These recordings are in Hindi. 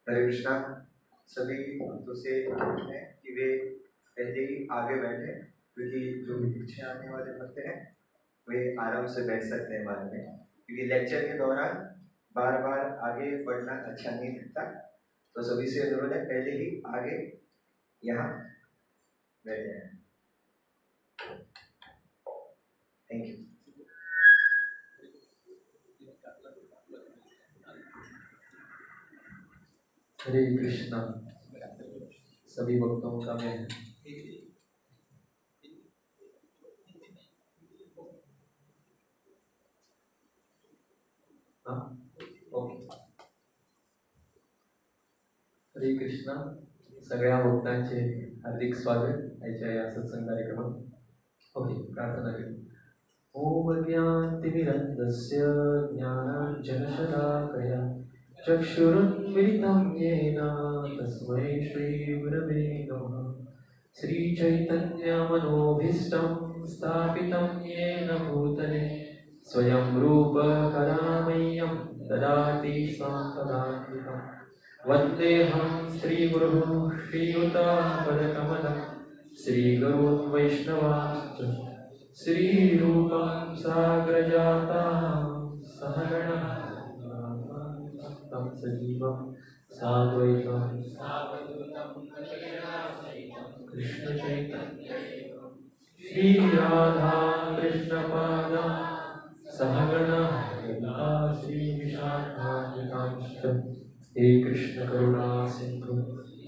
हरे कृष्णा। सभी भक्तों से है कि वे पहले ही आगे बैठे, क्योंकि जो भी पीछे आने वाले भक्त हैं वे आराम से बैठ सकते हैं बाद में, क्योंकि लेक्चर के दौरान बार बार आगे बढ़ना अच्छा नहीं लगता। तो सभी से अनुरोध है पहले ही आगे यहाँ बैठ जाए। Thank you. हरे कृष्णा। सभी भक्तों का मैं हरे कृष्णा। सगळ्या भक्तांचे हार्दिक स्वागत आजच्या या सत्संग कार्यक्रमात। ओके, प्रार्थना करू। ओम ज्ञानतिमिरन्धस्य ज्ञानाञ्जनशलाकया चक्षुरुन्मिलितं येन तस्मै श्रीगुरवे नमः। श्रीचैतन्यमनोभीष्टं स्थापितं येन भूतले स्वयं रूप कदा मह्यं ददाति स्वापदान्तिकम्। वन्देऽहं श्रीगुरुः श्रीयुतापदकमलं श्रीगुरून् वैष्णवांश्च श्रीरूपं साग्रजातं सहगणं तं सजीवं साद्वैतं कृष्णचैतन्य श्रीराधा कृष्णपादा सहगणा ललिता श्रीविशाखान्वितांश्च। हे कृष्ण करुणा सिंधु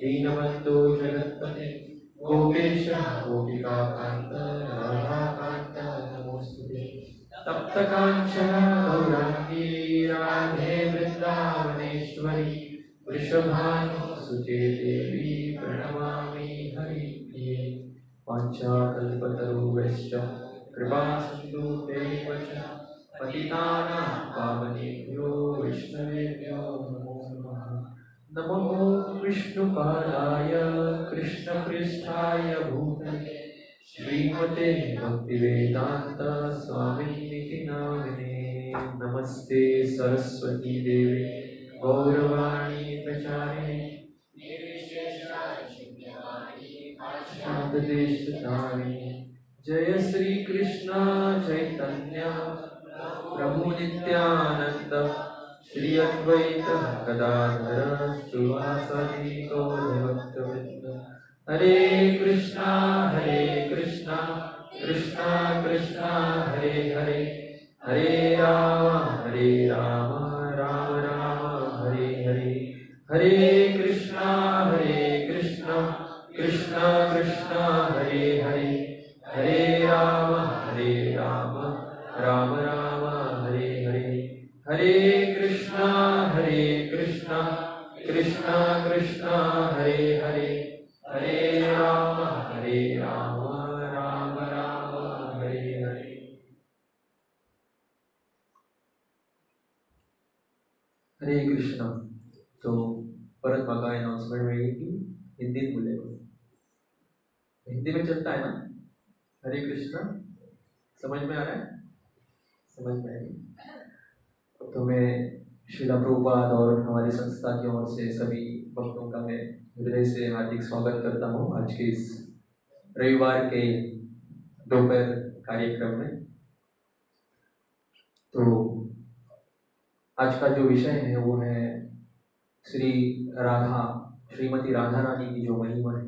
दीनबन्धो जगत्पते गोपेश गोपिकाकान्त राधाकान्त नमोस्तुते। तप्तकाञ्चन गौराङ्गी राधे वृन्दावनेश्वरी वृषभानुसुते देवी प्रणमामि हरिप्रिये। वाञ्छाकल्पतरुभ्यश्च कृपासिन्धुभ्यैव च पतितानां पावनेभ्यो वैष्णवेभ्यो नमो नमः। नमो विष्णुपादाय कृष्णपृष्ठाय भूतले श्रीमते भक्तिवेदांत स्वामिनिति नामिने। नमस्ते सरस्वती देवे गौरवाणी प्रचारिणे शांतदेशधारिणे जय श्री कृष्ण चैतन्य प्रभु नित्यानंद श्री अद्वैत गदाधर श्रीवासदि गौर भक्तवृंद हरे कृष्णा कृष्णा कृष्णा हरे हरे हरे राम राम राम हरे हरे हरे कृष्णा कृष्णा कृष्णा हरे हरे हरे राम राम राम हरे हरे हरे कृष्णा कृष्णा कृष्णा हरे हरे हरे राम राम राम हरे हरे। हरे कृष्णा। तो परत मागा अनाउंसमेंट मिली कि हिंदी में बोलेगा, हिंदी में चलता है ना। हरे कृष्णा समझ में आ रहा है? समझ में आएगी तो मैं श्रीला प्रभुपाद और हमारी संस्था की ओर से सभी भक्तों का मैं हृदय से हार्दिक स्वागत करता हूँ आज के इस रविवार के दोपहर कार्यक्रम में। तो आज का जो विषय है वो है श्रीमती राधा रानी की जो महिमा है,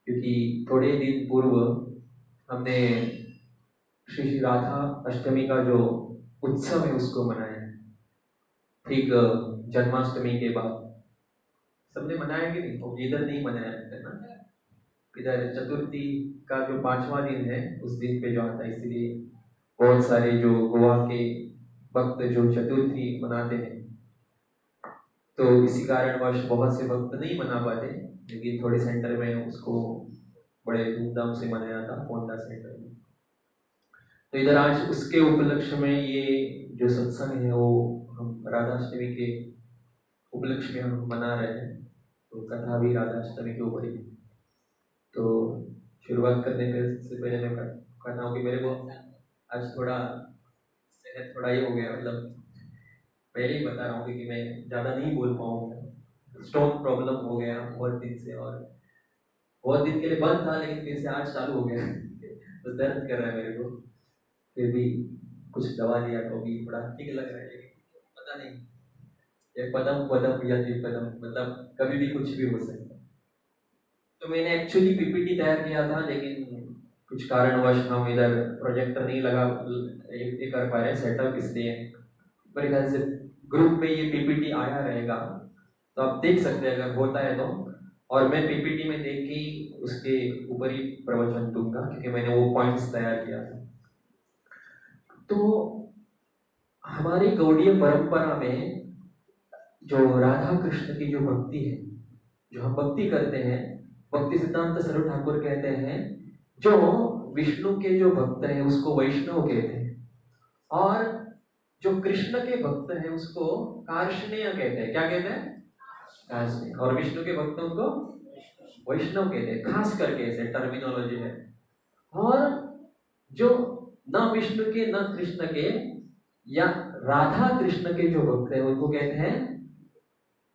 क्योंकि थोड़े दिन पूर्व हमने श्री राधा अष्टमी का जो उत्सव है उसको मनाया है। ठीक जन्माष्टमी के बाद सबने मनाया कि नहीं? और इधर नहीं मनाया है ना, इधर चतुर्थी का जो 5वां दिन है उस दिन पे जो आता है, इसलिए बहुत सारे जो गोवा के भक्त जो चतुर्थी मनाते हैं तो इसी कारणवश बहुत से भक्त नहीं मना पाते, लेकिन थोड़े सेंटर में उसको बड़े धूमधाम से मनाया था पोंडा सेंटर में। तो इधर आज उसके उपलक्ष्य में ये जो सत्संग है वो हम राधाष्टमी के उपलक्ष्य में हम मना रहे हैं। तो कथा भी राधाष्टमी के ऊपर ही। तो शुरुआत करने से पहले मैं कहता हूँ कि मेरे को आज थोड़ा सेहत थोड़ा ये हो गया, मतलब पहले ही बता रहा हूँ कि मैं ज़्यादा नहीं बोल पाऊँगा। स्टोन प्रॉब्लम हो गया बहुत दिन से, और बहुत दिन के लिए बंद था लेकिन फिर से आज चालू हो गया तो दर्द कर रहा है मेरे को। फिर भी कुछ दवा लिया तो भी थोड़ा ठीक लग रहा है, लेकिन पता नहीं एक कदम या तीन कदम, मतलब कभी भी कुछ भी हो सकता है। तो मैंने एक्चुअली पीपीटी तैयार किया था, लेकिन कुछ कारणवश हम इधर प्रोजेक्टर नहीं लगा ये कर पा रहे सेटअप, इसलिए मेरे ख्याल से ग्रुप में ये पीपीटी आया रहेगा तो आप देख सकते हैं अगर होता है तो। और मैं पीपीटी में देख के उसके ऊपर ही प्रवचन दूंगा क्योंकि मैंने वो पॉइंट्स तैयार किया था। तो हमारी गौड़ीय परंपरा में जो राधा कृष्ण की जो भक्ति है, जो हम भक्ति करते हैं, भक्ति सिद्धांत स्वरूप ठाकुर कहते हैं जो विष्णु के जो भक्त हैं उसको वैष्णव कहते हैं, और जो कृष्ण के भक्त हैं उसको कार्ष्णेय कहते हैं। क्या कहते हैं? कार्ष्णेय। और विष्णु के भक्तों को वैष्णव कहते हैं, खास करके ऐसे टर्मिनोलॉजी है। और जो न विष्णु के न कृष्ण के या राधा कृष्ण के जो भक्त हैं उनको कहते हैं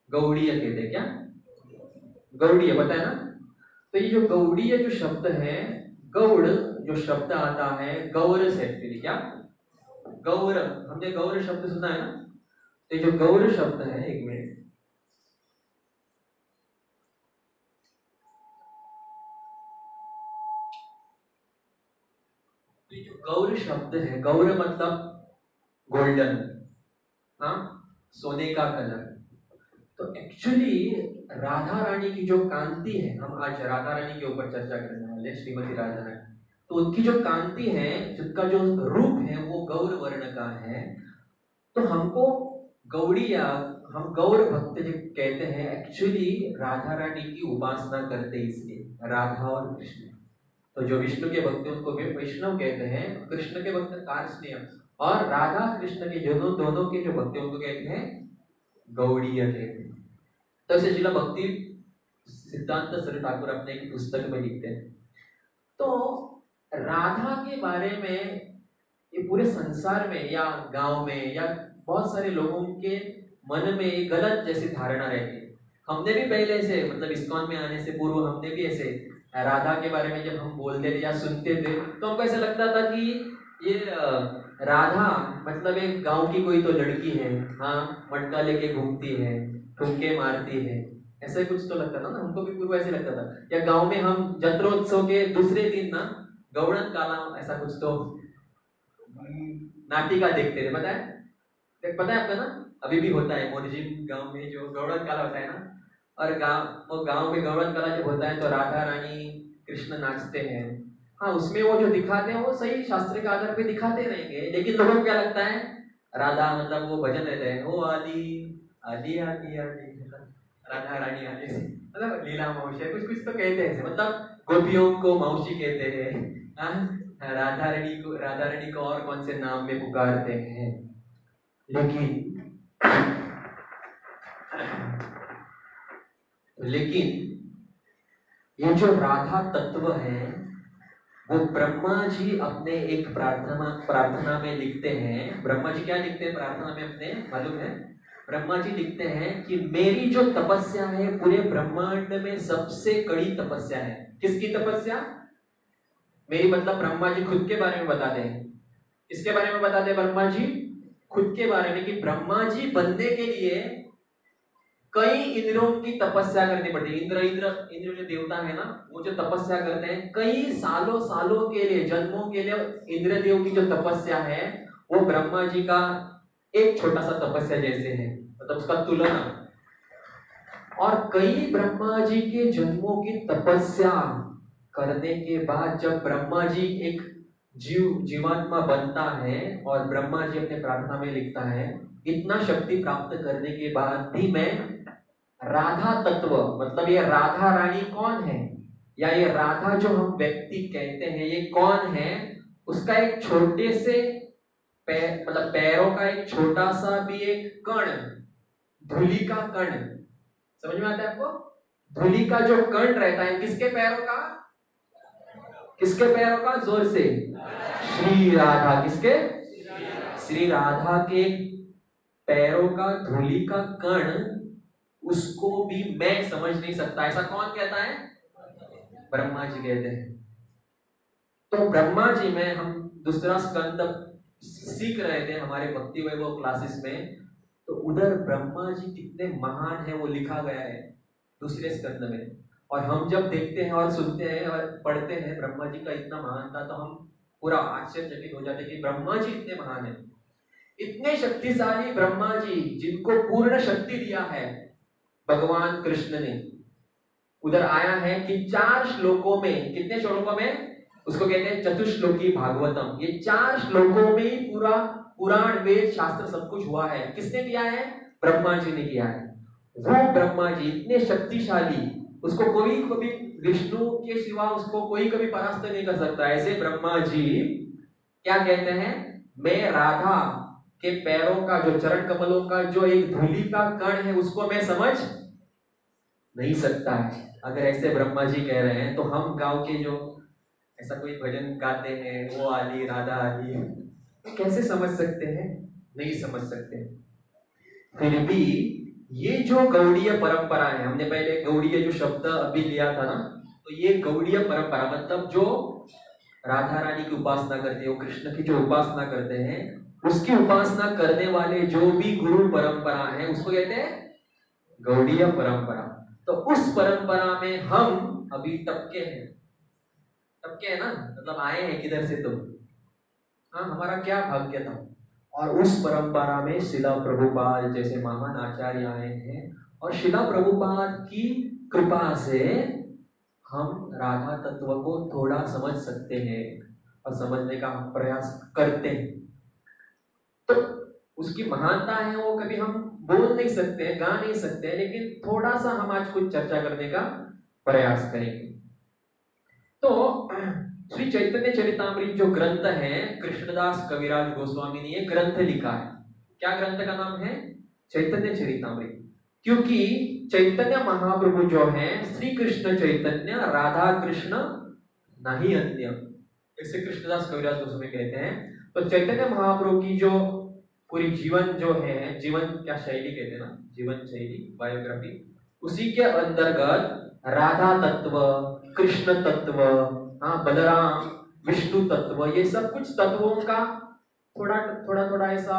गौड़ीय कहते हैं। क्या गौड़ीय पता है ना? तो ये जो गौड़ीय जो शब्द है, गौड़ जो शब्द आता है गौर से, एक्चुअली क्या गौर, हमने गौर शब्द सुना है ना, तो जो गौर शब्द है, एक मिनट, तो जो गौर शब्द है, गौर मतलब गोल्डन, हाँ, सोने का कलर। तो एक्चुअली राधा रानी की जो कांति है, हम आज राधा रानी के ऊपर चर्चा करने वाले, श्रीमती राधा रानी, तो उनकी जो कांति है, जिसका जो रूप है वो गौर वर्ण का है। तो हमको गौड़िया, हम गौर भक्त जो कहते हैं, एक्चुअली राधा रानी की उपासना करते हैं, इसलिए राधा और कृष्ण। तो जो विष्णु के भक्त हैं उनको वैष्णव कहते हैं, कृष्ण के भक्त कार्ष्णेय, और राधा कृष्ण के दोनों के जो भक्त हैं उनको कहते हैं गौड़ीय कहते हैं। तो इसे जिला भक्ति सिद्धांत स्वरूप ठाकुर अपने एक पुस्तक में लिखते हैं। तो राधा के बारे में ये पूरे संसार में या गांव में या बहुत सारे लोगों के मन में एक गलत जैसी धारणा रहती है हमने भी पहले से मतलब इस्कॉन में आने से पूर्व हमने भी ऐसे राधा के बारे में जब हम बोलते थे या सुनते थे तो हमको ऐसा लगता था कि ये राधा मतलब एक गांव की कोई तो लड़की है, हाँ मटका लेके घूमती है, ठुमके मारती है, ऐसा कुछ तो लगता था ना हमको भी पूर्व ऐसे लगता था। या गांव में हम जत्रोत्सव के दूसरे दिन ना गौड़न काला ऐसा कुछ तो नाटिका देखते थे, पता है आपका ना, अभी भी होता है मोरजिम गांव में जो गौड़न काला होता है ना, और गांव में गौड़न काला जब होता है तो राधा रानी कृष्ण नाचते हैं। हाँ उसमें वो जो दिखाते हैं वो सही शास्त्र के आधार पे दिखाते रहेंगे, लेकिन लोगों को क्या लगता है राधा मतलब वो भजन रहते हैं ओ आदि आदि आदि आदि राधा रानी आदि मतलब लीला मौसी कुछ कुछ तो कहते हैं, मतलब गोपियों को मौसी कहते हैं, राधा रानी को और कौन से नाम में पुकारते हैं। लेकिन ये जो राधा तत्व है वो ब्रह्मा जी अपने एक प्रार्थना में लिखते हैं। ब्रह्मा जी क्या लिखते हैं प्रार्थना में अपने, मालूम है? ब्रह्मा जी लिखते हैं कि मेरी जो तपस्या है पूरे ब्रह्मांड में सबसे कड़ी तपस्या है। किसकी तपस्या? मेरी मतलब ब्रह्मा जी खुद के बारे में बताते हैं। किसके बारे में बताते हैं ब्रह्मा जी? खुद के बारे में, कि ब्रह्मा जी बनने के लिए कई इंद्रों की तपस्या करनी पड़ती है। इंद्र जो देवता है ना, वो जो तपस्या करते हैं कई सालों के लिए, जन्मों के लिए, इंद्रदेव की जो तपस्या है वो ब्रह्मा जी का एक छोटा सा तपस्या जैसे है, मतलब उसका तुलना। और कई ब्रह्मा जी के जन्मों की तपस्या करने के बाद जब ब्रह्मा जी एक जीवात्मा बनता है और ब्रह्मा जी अपने प्रार्थना में लिखता है, इतना शक्ति प्राप्त करने के बाद भी मैं राधा तत्व, मतलब ये राधा रानी कौन है, या ये राधा जो हम व्यक्ति कहते हैं ये कौन है, उसका एक छोटे से मतलब पैरों का एक छोटा सा भी एक कण, धूलि का कण, समझ में आता है आपको? धूलि का जो कण रहता है किसके पैरों का? किसके पैरों का? जोर से। श्री राधा। किसके? श्री राधा के पैरों का धूलि का कण, उसको भी मैं समझ नहीं सकता। ऐसा कौन कहता है? ब्रह्मा जी कहते हैं। तो ब्रह्मा जी में हम दूसरा स्कंद सीख रहे थे हमारे भक्ति वैभव क्लासेस में, तो उधर ब्रह्मा जी कितने महान है वो लिखा गया है दूसरे स्कंद में। और हम जब देखते हैं और सुनते हैं और पढ़ते हैं ब्रह्मा जी का इतना महान था, तो हम पूरा आश्चर्यचकित हो जाते हैं कि ब्रह्मा जी इतने महान है, इतने शक्तिशाली ब्रह्मा जी जिनको पूर्ण शक्ति दिया है भगवान कृष्ण ने। उधर आया है कि 4 श्लोकों में, कितने श्लोकों में? उसको कहते हैं चतुश्लोकी भागवतम। ये 4 श्लोकों में ही पूरा पुराण वेद शास्त्र सब कुछ हुआ है। किसने किया है? ब्रह्मा जी ने किया है। वो ब्रह्मा जी इतने शक्तिशाली, उसको कोई कभी विष्णु के सिवा उसको कोई कभी परास्त नहीं कर सकता। ऐसे ब्रह्मा जी क्या कहते हैं? मैं राधा के पैरों का जो चरण कमलों का जो एक धूलि का कण है उसको मैं समझ नहीं सकता है। अगर ऐसे ब्रह्मा जी कह रहे हैं तो हम गांव के जो ऐसा कोई भजन गाते हैं वो आली राधा आली, कैसे समझ सकते हैं? नहीं समझ सकते। फिर भी ये जो गौड़ीय परंपरा है, हमने पहले गौड़ीय जो शब्द अभी लिया था ना, तो ये गौड़ीय परंपरा मतलब जो राधा रानी की उपासना करते हैं, कृष्ण की जो उपासना करते हैं, उसकी उपासना करने वाले जो भी गुरु परंपरा है उसको कहते हैं गौड़ीय परंपरा। तो उस परंपरा में हम अभी टपके हैं ना, मतलब आए हैं किधर से? तो हाँ, हमारा क्या भाग्य था। और उस परंपरा में शिला प्रभुपाद जैसे महान आचार्य आए हैं, और शिला प्रभुपाद की कृपा से हम राधा तत्व को थोड़ा समझ सकते हैं और समझने का हम प्रयास करते हैं। तो उसकी महानता है वो कभी हम बोल नहीं सकते, गा नहीं सकते, लेकिन थोड़ा सा हम आज कुछ चर्चा करने का प्रयास करेंगे। तो श्री चैतन्य चरितामृत जो ग्रंथ है, कृष्णदास कविराज गोस्वामी ने ये ग्रंथ लिखा है। क्या ग्रंथ का नाम है? चैतन्य चरितामृत। क्योंकि चैतन्य महाप्रभु जो है श्री कृष्ण चैतन्य, राधा कृष्ण नहीं अन्य, ऐसे कृष्णदास कविराज गोस्वामी कहते हैं। तो चैतन्य महाप्रभु की जो पूरी जीवन जो है, जीवन क्या शैली कहते हैं ना, जीवन शैली, बायोग्राफी, उसी के अंतर्गत राधा तत्व, कृष्ण तत्व, हाँ बलराम, विष्णु तत्व, ये सब कुछ तत्वों का थोड़ा थोड़ा थोड़ा ऐसा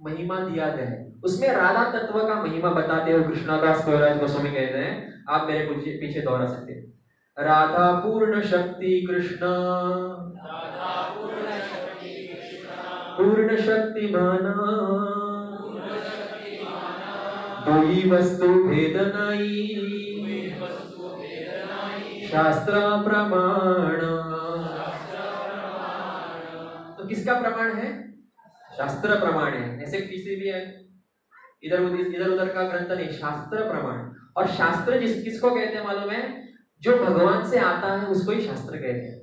महिमा दिया गया है। उसमें राधा तत्व का महिमा बताते हुए कृष्णदास कविराज गोस्वामी कहते हैं, आप मेरे पीछे दोहरा सकते हैं। राधा पूर्ण शक्ति कृष्ण, पूर्ण शक्तिमान, दोई वस्तु भेद नहीं, शास्त्र प्रमाण। तो किसका प्रमाण है? शास्त्र प्रमाण है। ऐसे किसी भी है इधर उधर का ग्रंथ नहीं, शास्त्र प्रमाण। और शास्त्र किसको कहते हैं मालूम है? जो भगवान से आता है उसको ही शास्त्र कहते हैं।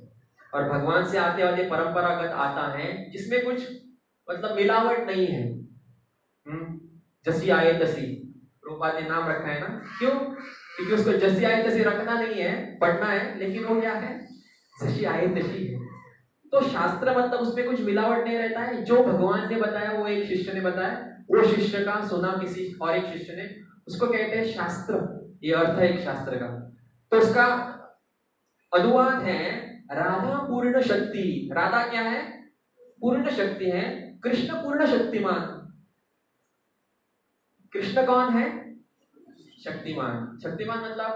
और भगवान से आते वाले परंपरागत आता है जिसमें कुछ मतलब मिलावट नहीं है। जैसी आए तसी, रूपा ने नाम रखा है ना, क्यों? क्योंकि उसको जैसी आए तसी रखना नहीं है, पढ़ना है, लेकिन वो क्या है? जैसी आए तसी है। तो शास्त्र मतलब उसमें कुछ मिलावट नहीं रहता है। जो भगवान ने बताया, वो एक शिष्य ने बताया, वो शिष्य का सुना किसी और एक शिष्य ने, उसको कहते हैं शास्त्र। ये अर्थ है एक शास्त्र का। तो उसका अनुवाद है राधा पूर्ण शक्ति। राधा क्या है? पूर्ण शक्ति है। कृष्ण पूर्ण शक्तिमान। कृष्ण कौन है? शक्तिमान। शक्तिमान मतलब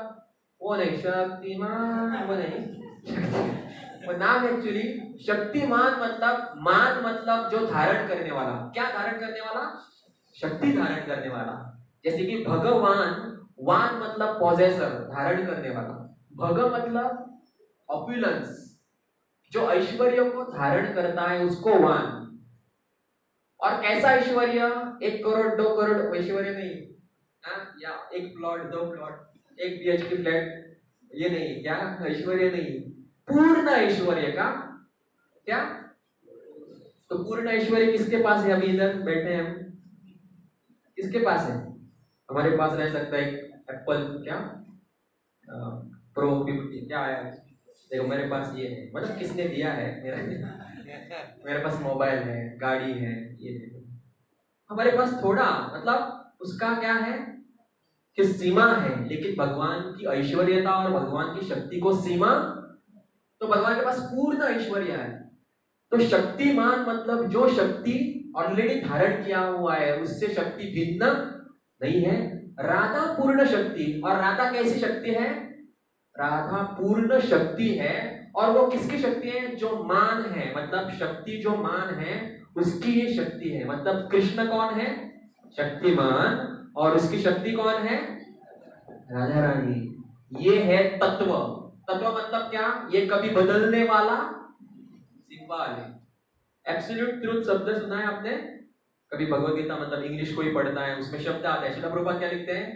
वो नहीं, शक्तिमान वो नहीं, वो नाम एक्चुअली। शक्तिमान मतलब, मान मतलब जो धारण करने वाला। क्या धारण करने वाला? शक्ति धारण करने वाला। जैसे कि भगवान, वान मतलब पॉजेसर, धारण करने वाला। भग मतलब ऑपुलेंस, जो ऐश्वर्य को धारण करता है उसको वान। और कैसा ऐश्वर्य? 1 करोड़ 2 करोड़ ऐश्वर्य नहीं, या 1 प्लॉट 2 प्लॉट 1 BHK फ्लैट, ये नहीं। क्या ऐश्वर्य? नहीं, पूर्ण ऐश्वर्य का। क्या? तो पूर्ण ऐश्वर्य किसके पास है? अभी इधर बैठे हैं हम, किसके पास है? हमारे पास रह सकता है एप्पल क्या प्रो 50, क्या आया? देखो मेरे पास ये है, मतलब किसने दिया है? मेरे पास मोबाइल है, गाड़ी है, ये देखो हमारे पास थोड़ा, मतलब उसका क्या है कि सीमा है। लेकिन भगवान की ऐश्वर्यता और भगवान की शक्ति को सीमा, तो भगवान के पास पूर्ण ऐश्वर्य है। तो शक्तिमान मतलब जो शक्ति ऑलरेडी धारण किया हुआ है, उससे शक्ति भिन्न नहीं है। राधा पूर्ण शक्ति। और राधा कैसी शक्ति है? राधा पूर्ण शक्ति है। और वो किसकी शक्ति है? जो मान है, मतलब शक्ति जो मान है उसकी ये शक्ति है। मतलब कृष्ण कौन है? शक्तिमान। और उसकी शक्ति कौन है? राधा रानी। ये है तत्व। तत्व मतलब क्या? ये कभी बदलने वाला सिंबल है। एब्सोल्यूट ट्रूथ शब्द सुना है आपने? कभी भगवत गीता मतलब इंग्लिश कोई पढ़ता है, उसमें शब्द आता है, श्रील प्रभुपाद क्या लिखते हैं?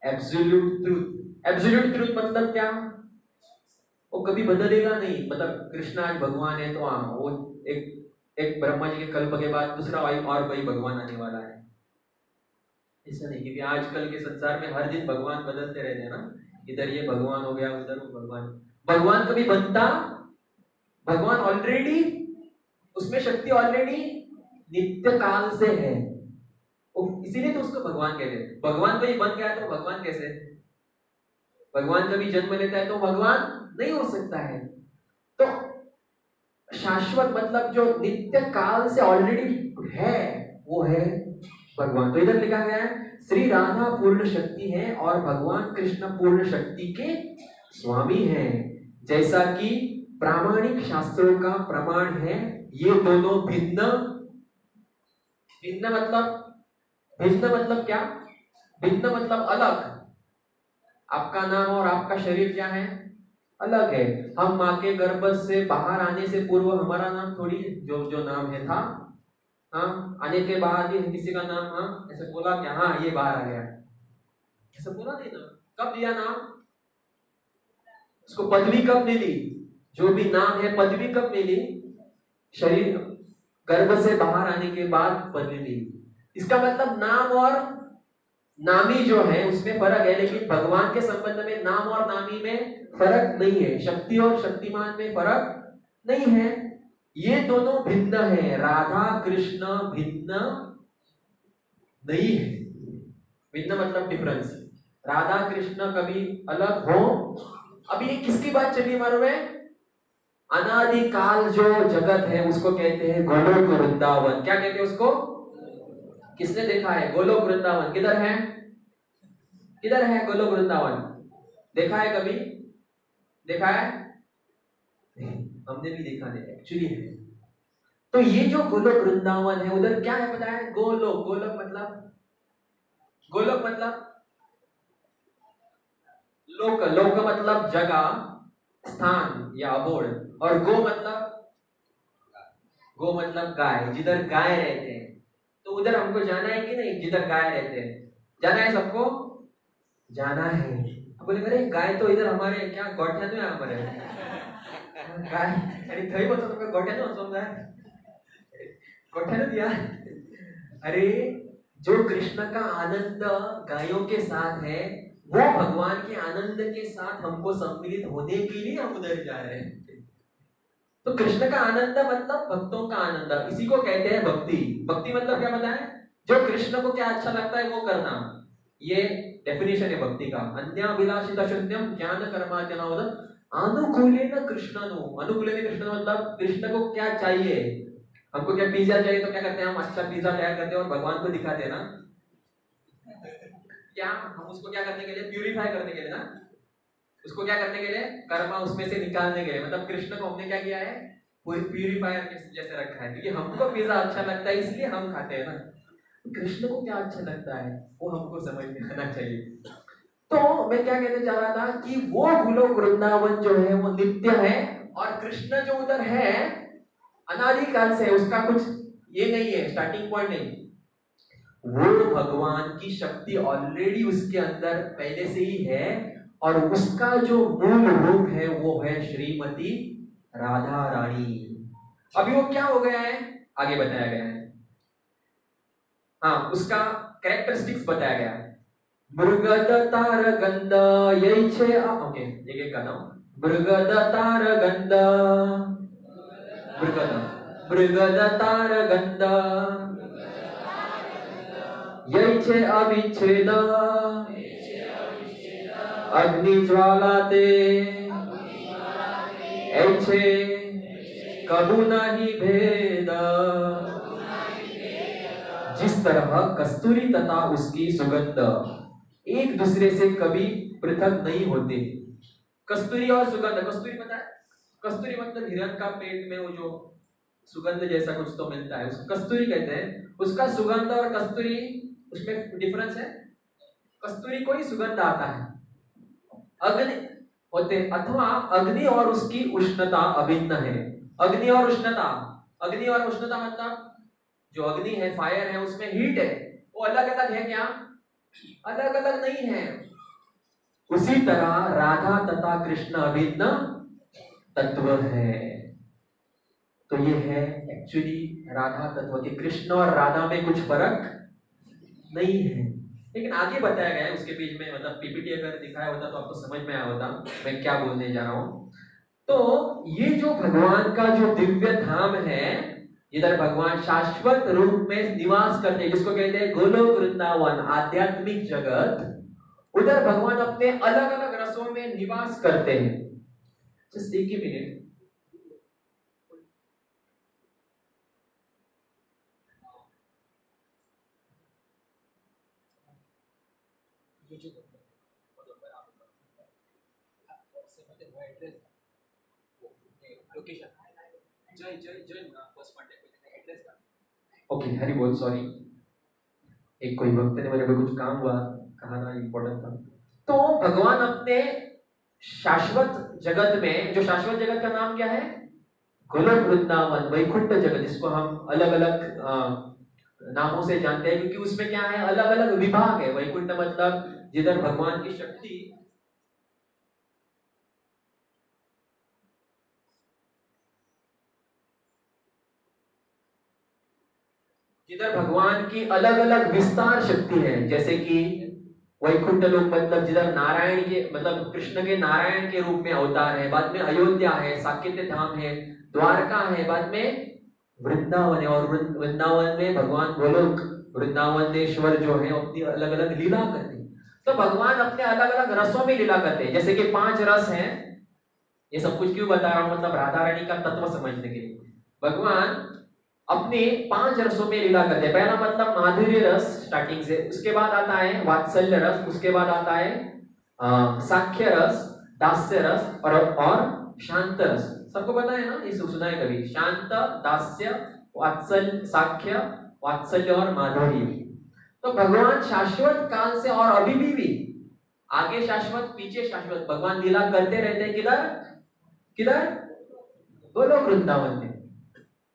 Absolute truth. एब्सोल्यूट ट्रूथ मतलब क्या? वो कभी बदलेगा नहीं। मतलब कृष्ण आज भगवान है तो हाँ, वो एक ब्रह्मा जी के कल्प के बाद दूसरा और कोई भगवान आने वाला है, ऐसा नहीं। क्योंकि आजकल के संसार में हर दिन भगवान बदलते रहते हैं ना, इधर ये भगवान हो गया, उधर वो भगवान। भगवान कभी बनता? भगवान ऑलरेडी, उसमें शक्ति ऑलरेडी नित्य काल से है, इसीलिए तो उसको भगवान कहते हैं। भगवान कभी बन गया तो भगवान कैसे? भगवान कभी जन्म लेता है तो भगवान नहीं हो सकता है। तो शाश्वत मतलब जो नित्य काल से ऑलरेडी है, वो है भगवान। तो इधर लिखा गया है श्री राधा पूर्ण शक्ति है और भगवान कृष्ण पूर्ण शक्ति के स्वामी हैं, जैसा कि प्रामाणिक शास्त्रों का प्रमाण है। ये दोनों भिन्न, भिन्न मतलब क्या? भिन्न मतलब अलग। आपका नाम और आपका शरीर क्या है? अलग है। हम माँ के गर्भ से बाहर आने से पूर्व हमारा नाम थोड़ी जो नाम है था, हाँ, आने के बाद ही किसी का नाम हाँ ऐसे बोला क्या हाँ ये बाहर आ गया, ऐसा बोला नहीं ना। कब दिया नाम? उसको पदवी कब मिली? जो भी नाम है पदवी कब मिली? शरीर गर्भ से बाहर आने के बाद पदवी मिली। इसका मतलब नाम और नामी जो है उसमें फर्क है, लेकिन भगवान के संबंध में नाम और नामी में फर्क नहीं है। शक्ति और शक्तिमान में फर्क नहीं है। ये दोनों भिन्न है। राधा कृष्ण भिन्न नहीं है। भिन्न मतलब डिफरेंस। राधा कृष्ण कभी अलग हो। अभी ये किसकी बात चली मालूम है? अनादिकाल जो जगत है उसको कहते हैं गोलोक वृंदावन। क्या कहते हैं उसको? किसने देखा है गोलोक वृंदावन? किधर है? किधर है गोलोक वृंदावन? देखा है कभी? देखा है? हमने भी देखा नहीं, एक्चुअली है। तो ये जो गोलोक वृंदावन है उधर क्या है पता है? गोलोक। गोलोक मतलब लोक। लोक मतलब जगह, स्थान या अबोर्ड। और गो मतलब गाय, जिधर गाय रहते हैं। तो उधर हमको जाना है कि नहीं? जिधर गाय रहते हैं जाना है सबको? जाना है। बोले अरे गाय तो इधर हमारे क्या गोठ्या नहीं है हमारे गाय अरे थई बोलतो तुमका गोठ्या नहीं समजा गोठ्या नहीं दिया। अरे जो कृष्ण का आनंद गायों के साथ है वो भगवान के आनंद के साथ हमको सम्मिलित होने के लिए हम उधर जा रहे हैं। तो कृष्ण का आनंद मतलब भक्तों का आनंद, इसी को कहते हैं भक्ति। भक्ति मतलब क्या पता है? जो कृष्ण को क्या अच्छा लगता है वो करना। ये डेफिनेशन है भक्ति का। अन्याभिलाषिता शून्यम ज्ञान कर्माद्यनावद अनुकूलेन कृष्णनो। अनुकूलेन कृष्ण मतलब कृष्ण को क्या चाहिए? हमको क्या पिज्जा चाहिए तो क्या करते हैं? हम अच्छा पिज्जा तैयार करते हैं और भगवान को दिखाते हैं ना। क्या हम उसको क्या करने के लिए? प्यूरिफाई करने के लिए ना। उसको क्या करने के लिए? कर्मा उसमें से निकालने के लिए। मतलब कृष्ण को हमने क्या किया है? पूरी प्यूरिफायर जैसे रखा है, क्योंकि हमको पिज्जा अच्छा लगता है इसलिए हम खाते हैं ना। कृष्ण को क्या अच्छा लगता है वो हमको समझ में आना चाहिए। तो मैं क्या कहने जा रहा था कि वो गोलोक वृंदावन जो है वो नित्य है, और कृष्ण जो उधर है अनादिकाल से, उसका कुछ ये नहीं है, स्टार्टिंग पॉइंट नहीं। वो भगवान की शक्ति ऑलरेडी उसके अंदर पहले से ही है, और उसका जो मूल रूप है वो है श्रीमती राधा रानी। अभी वो क्या हो गया है आगे बताया गया है। हाँ, उसका कैरेक्टरिस्टिक्स बताया गया है। मृगद तार गंध यही छे। ओके, एक गाना। मृगद तार गंध, मृगद तार गंध यही छे अविच्छेद, अग्नि ज्वाला ते ऐछे कबू नहीं भेद। जिस तरह कस्तूरी तथा उसकी सुगंध एक दूसरे से कभी पृथक नहीं होते। कस्तूरी और सुगंध, कस्तूरी पता है? कस्तूरी मतलब हिरण का पेट में वो जो सुगंध जैसा कुछ तो मिलता है उसको कस्तूरी कहते हैं। उसका सुगंध और कस्तूरी उसमें डिफरेंस है। कस्तूरी को ही सुगंध आता है, अग्नि होते अथवा अग्नि और उसकी उष्णता अभिन्न है। अग्नि और उष्णता मतलब जो अग्नि है, फायर है, उसमें हीट है, वो अलग अलग है क्या? अलग अलग नहीं है। उसी तरह राधा तथा कृष्ण अभिन्न तत्व है। तो ये है एक्चुअली राधा तत्व के। कृष्ण और राधा में कुछ फर्क नहीं है, लेकिन आगे बताया गया है उसके बीच में। मतलब पीपीटी अगर दिखाया होता तो आपको समझ में आया होता मैं क्या बोलने जा रहा हूं। तो ये जो भगवान का जो दिव्य धाम है, इधर भगवान शाश्वत रूप में निवास करते हैं, जिसको कहते हैं गोलोक वृंदावन, आध्यात्मिक जगत। उधर भगवान अपने अलग अलग रसों में निवास करते हैं। जस्ट एक ही मिनट। ओके, हरी बोल। सॉरी, एक कोई भक्त ने मेरे को कुछ काम हुआ कहा ना, इम्पोर्टेंट था। तो भगवान अपने शाश्वत जगत में, जो शाश्वत जगत का नाम क्या है? गोलोक वृंदावन, वैकुंठ जगत, जिसको हम अलग अलग नामों से जानते हैं, क्योंकि उसमें क्या है? अलग अलग विभाग है। वैकुंठ मतलब जिधर भगवान की शक्ति, जिधर भगवान की अलग अलग विस्तार शक्ति है। जैसे कि वैकुंठ लोक मतलब जिधर नारायण के, मतलब कृष्ण के नारायण के रूप में अवतार है। बाद में अयोध्या है, साकेत धाम है, द्वारका है, बाद में वृंदावन है। और वृंदावन में भगवान गोलोक वृंदावनेश्वर जो है अपनी अलग अलग लीला करते हैं। तो भगवान अपने अलग अलग रसों में लीला करते हैं, जैसे कि 5 रस हैं। ये सब कुछ क्यों बता रहा हूं, मतलब राधा रानी का तत्व समझने के लिए। भगवान अपने 5 रसों में लीला करते हैं। पहला मतलब माधुर्य रस स्टार्टिंग से, उसके बाद आता है वात्सल्य रस, उसके बाद आता है साख्य रस, दास्य रस और शांत रस। सबको पता है ना, ये सुना है कभी? शांत, दास्य, वात्सल्य, साख्य, वात्सल्य और माधुर्य। तो भगवान शाश्वत काल से और अभी भी आगे शाश्वत पीछे शाश्वत भगवान लीला करते रहते हैं। किधर किधर? गोलोक वृंदावन में।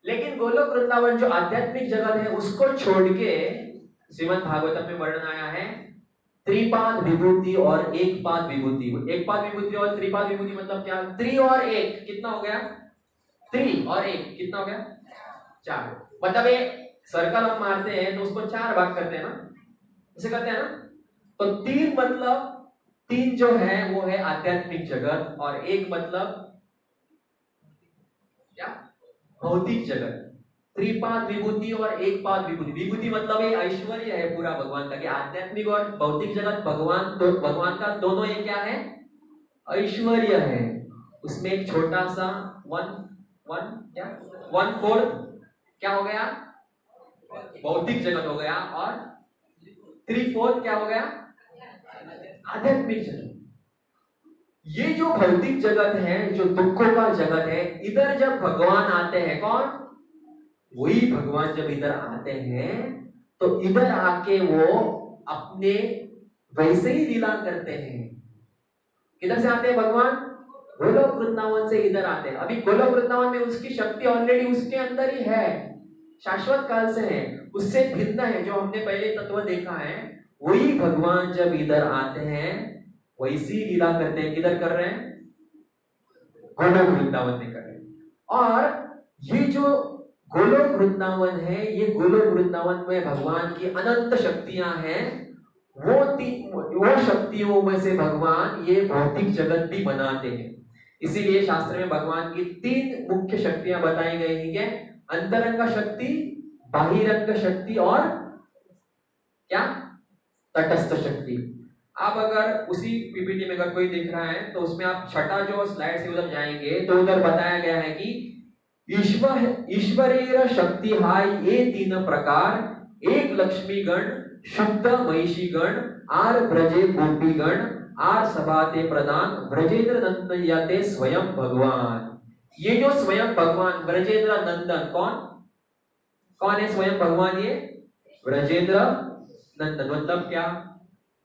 लेकिन गोलोक वृंदावन जो आध्यात्मिक जगत है उसको छोड़ के श्रीमद् भागवतम में वर्णन आया है त्रिपाद विभूति और एक पाद विभूति। एक पाद विभूति और त्रिपाद विभूति मतलब क्या? 3 और 1 कितना हो गया? 3 और 1 कितना हो गया? 4। मतलब ये सर्कल हम मारते हैं तो उसको 4 भाग करते हैं ना, ऐसे करते हैं ना। तो 3 मतलब 3 जो है वो है आध्यात्मिक जगत और 1 मतलब क्या? भौतिक जगत। त्रिपाद विभूति और एक पाद विभूति। विभूति मतलब ये ऐश्वर्य है पूरा भगवान का, कि आध्यात्मिक और भौतिक जगत भगवान का दोनों ये क्या है? ऐश्वर्य है। उसमें एक छोटा सा 1/4 क्या हो गया? भौतिक जगत हो गया और 3/4 क्या हो गया? आध्यात्मिक जगत। ये जो भौतिक जगत है, जो दुखों का जगत है, इधर जब भगवान आते हैं, कौन? वही भगवान जब इधर आते हैं तो इधर आके वो अपने वैसे ही लीला करते हैं। किधर से आते हैं भगवान? गोलोक वृंदावन से इधर आते हैं। अभी गोलोक वृंदावन में उसकी शक्ति ऑलरेडी उसके अंदर ही है, शाश्वत काल से है, उससे भिन्न है। जो हमने पहले तत्व देखा है, वही भगवान जब इधर आते हैं वैसी लीला करते हैं। किधर कर रहे हैं? गोलोक वृंदावन में कर रहे हैं। और ये जो गोलोक वृंदावन है, ये गोलोक वृंदावन में भगवान की अनंत शक्तियां हैं। वो शक्तियों में से भगवान ये भौतिक जगत भी बनाते हैं। इसीलिए शास्त्र में भगवान की 3 मुख्य शक्तियां बताई गई है, अंतरंग शक्ति, बाहिरंग शक्ति और क्या? तटस्थ शक्ति। आप अगर उसी पीपीटी में अगर कोई देख रहा है तो उसमें आप छठा जो स्लाइड से उधर जाएंगे तो उधर बताया गया है कि ईश्वरेर शक्ति हाय ये 3 प्रकार, एक लक्ष्मी गण, शुद्ध महिषी गण, आर ब्रजे गोपी गण, आर सभाते प्रदान, ब्रजेंद्र नंदन याते स्वयं भगवान। ये जो स्वयं भगवान ब्रजेंद्र नंदन, कौन है स्वयं भगवान? ये ब्रजेंद्र नंदन मतलब क्या?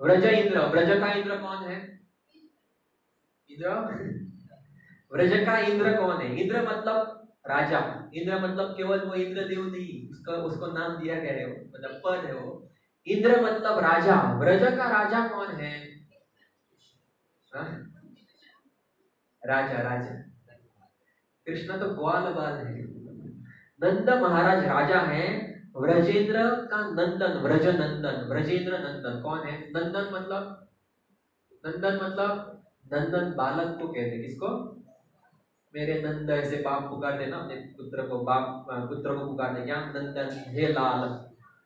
ब्रज इंद्र। ब्रज का इंद्र कौन है? इंद्र। ब्रज का इंद्र कौन है? इंद्र मतलब राजा। इंद्र मतलब केवल वो इंद्रदेव नहीं, उसको नाम दिया गया है, मतलब पद है वो। इंद्र मतलब राजा। ब्रज का राजा कौन है? राजा। कृष्ण तो ग्वाल बाल है। नंद महाराज राजा है। ब्रजेंद्र का नंदन, ब्रज नंदन, ब्रजेंद्र नंदन कौन है? नंदन मतलब नंदन बालक को कहते। किसको? मेरे नंद, ऐसे बाप पुकार देना अपने पुत्र को, पुत्र को पुकार दे क्या? नंदन, हे लाल।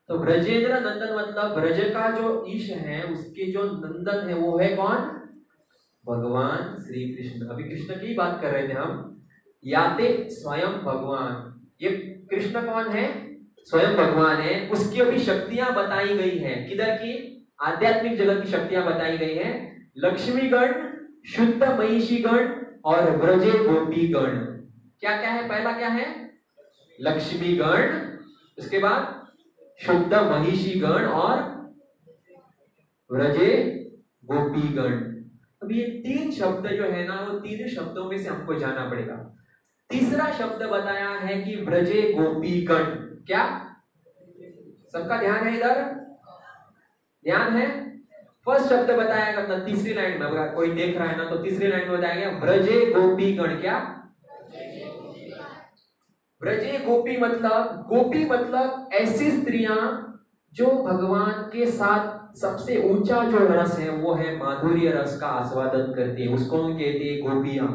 तो ब्रजेंद्र नंदन मतलब ब्रज का जो ईश है उसके जो नंदन है वो है कौन? भगवान श्री कृष्ण। अभी कृष्ण की बात कर रहे थे हम। याते स्वयं भगवान। ये कृष्ण कौन है? स्वयं भगवान है। उसकी अभी शक्तियां बताई गई है। किधर की? आध्यात्मिक जगत की शक्तियां बताई गई है। लक्ष्मी गण, शुद्ध महिषी गण और ब्रजे गोपी गण। क्या क्या है? पहला क्या है? लक्ष्मी गण, उसके बाद शुद्ध महिषी गण और ब्रजे गोपी गण। अब ये 3 शब्द जो है ना, वो 3 शब्दों में से हमको जाना पड़ेगा। तीसरा शब्द बताया है कि ब्रजे गोपी गण। क्या? सबका ध्यान है इधर? ध्यान है? फर्स्ट शब्द बताया गया तीसरी लाइन में, अगर कोई देख रहा है ना तो तीसरी लाइन में बताया गया ब्रजे गोपी गण। क्या? ब्रजे गोपी मतलब ऐसी स्त्रियां जो भगवान के साथ सबसे ऊंचा जो रस है वो है माधुर्य रस का आस्वादन करती है, उसको हम कहते हैं गोपियां।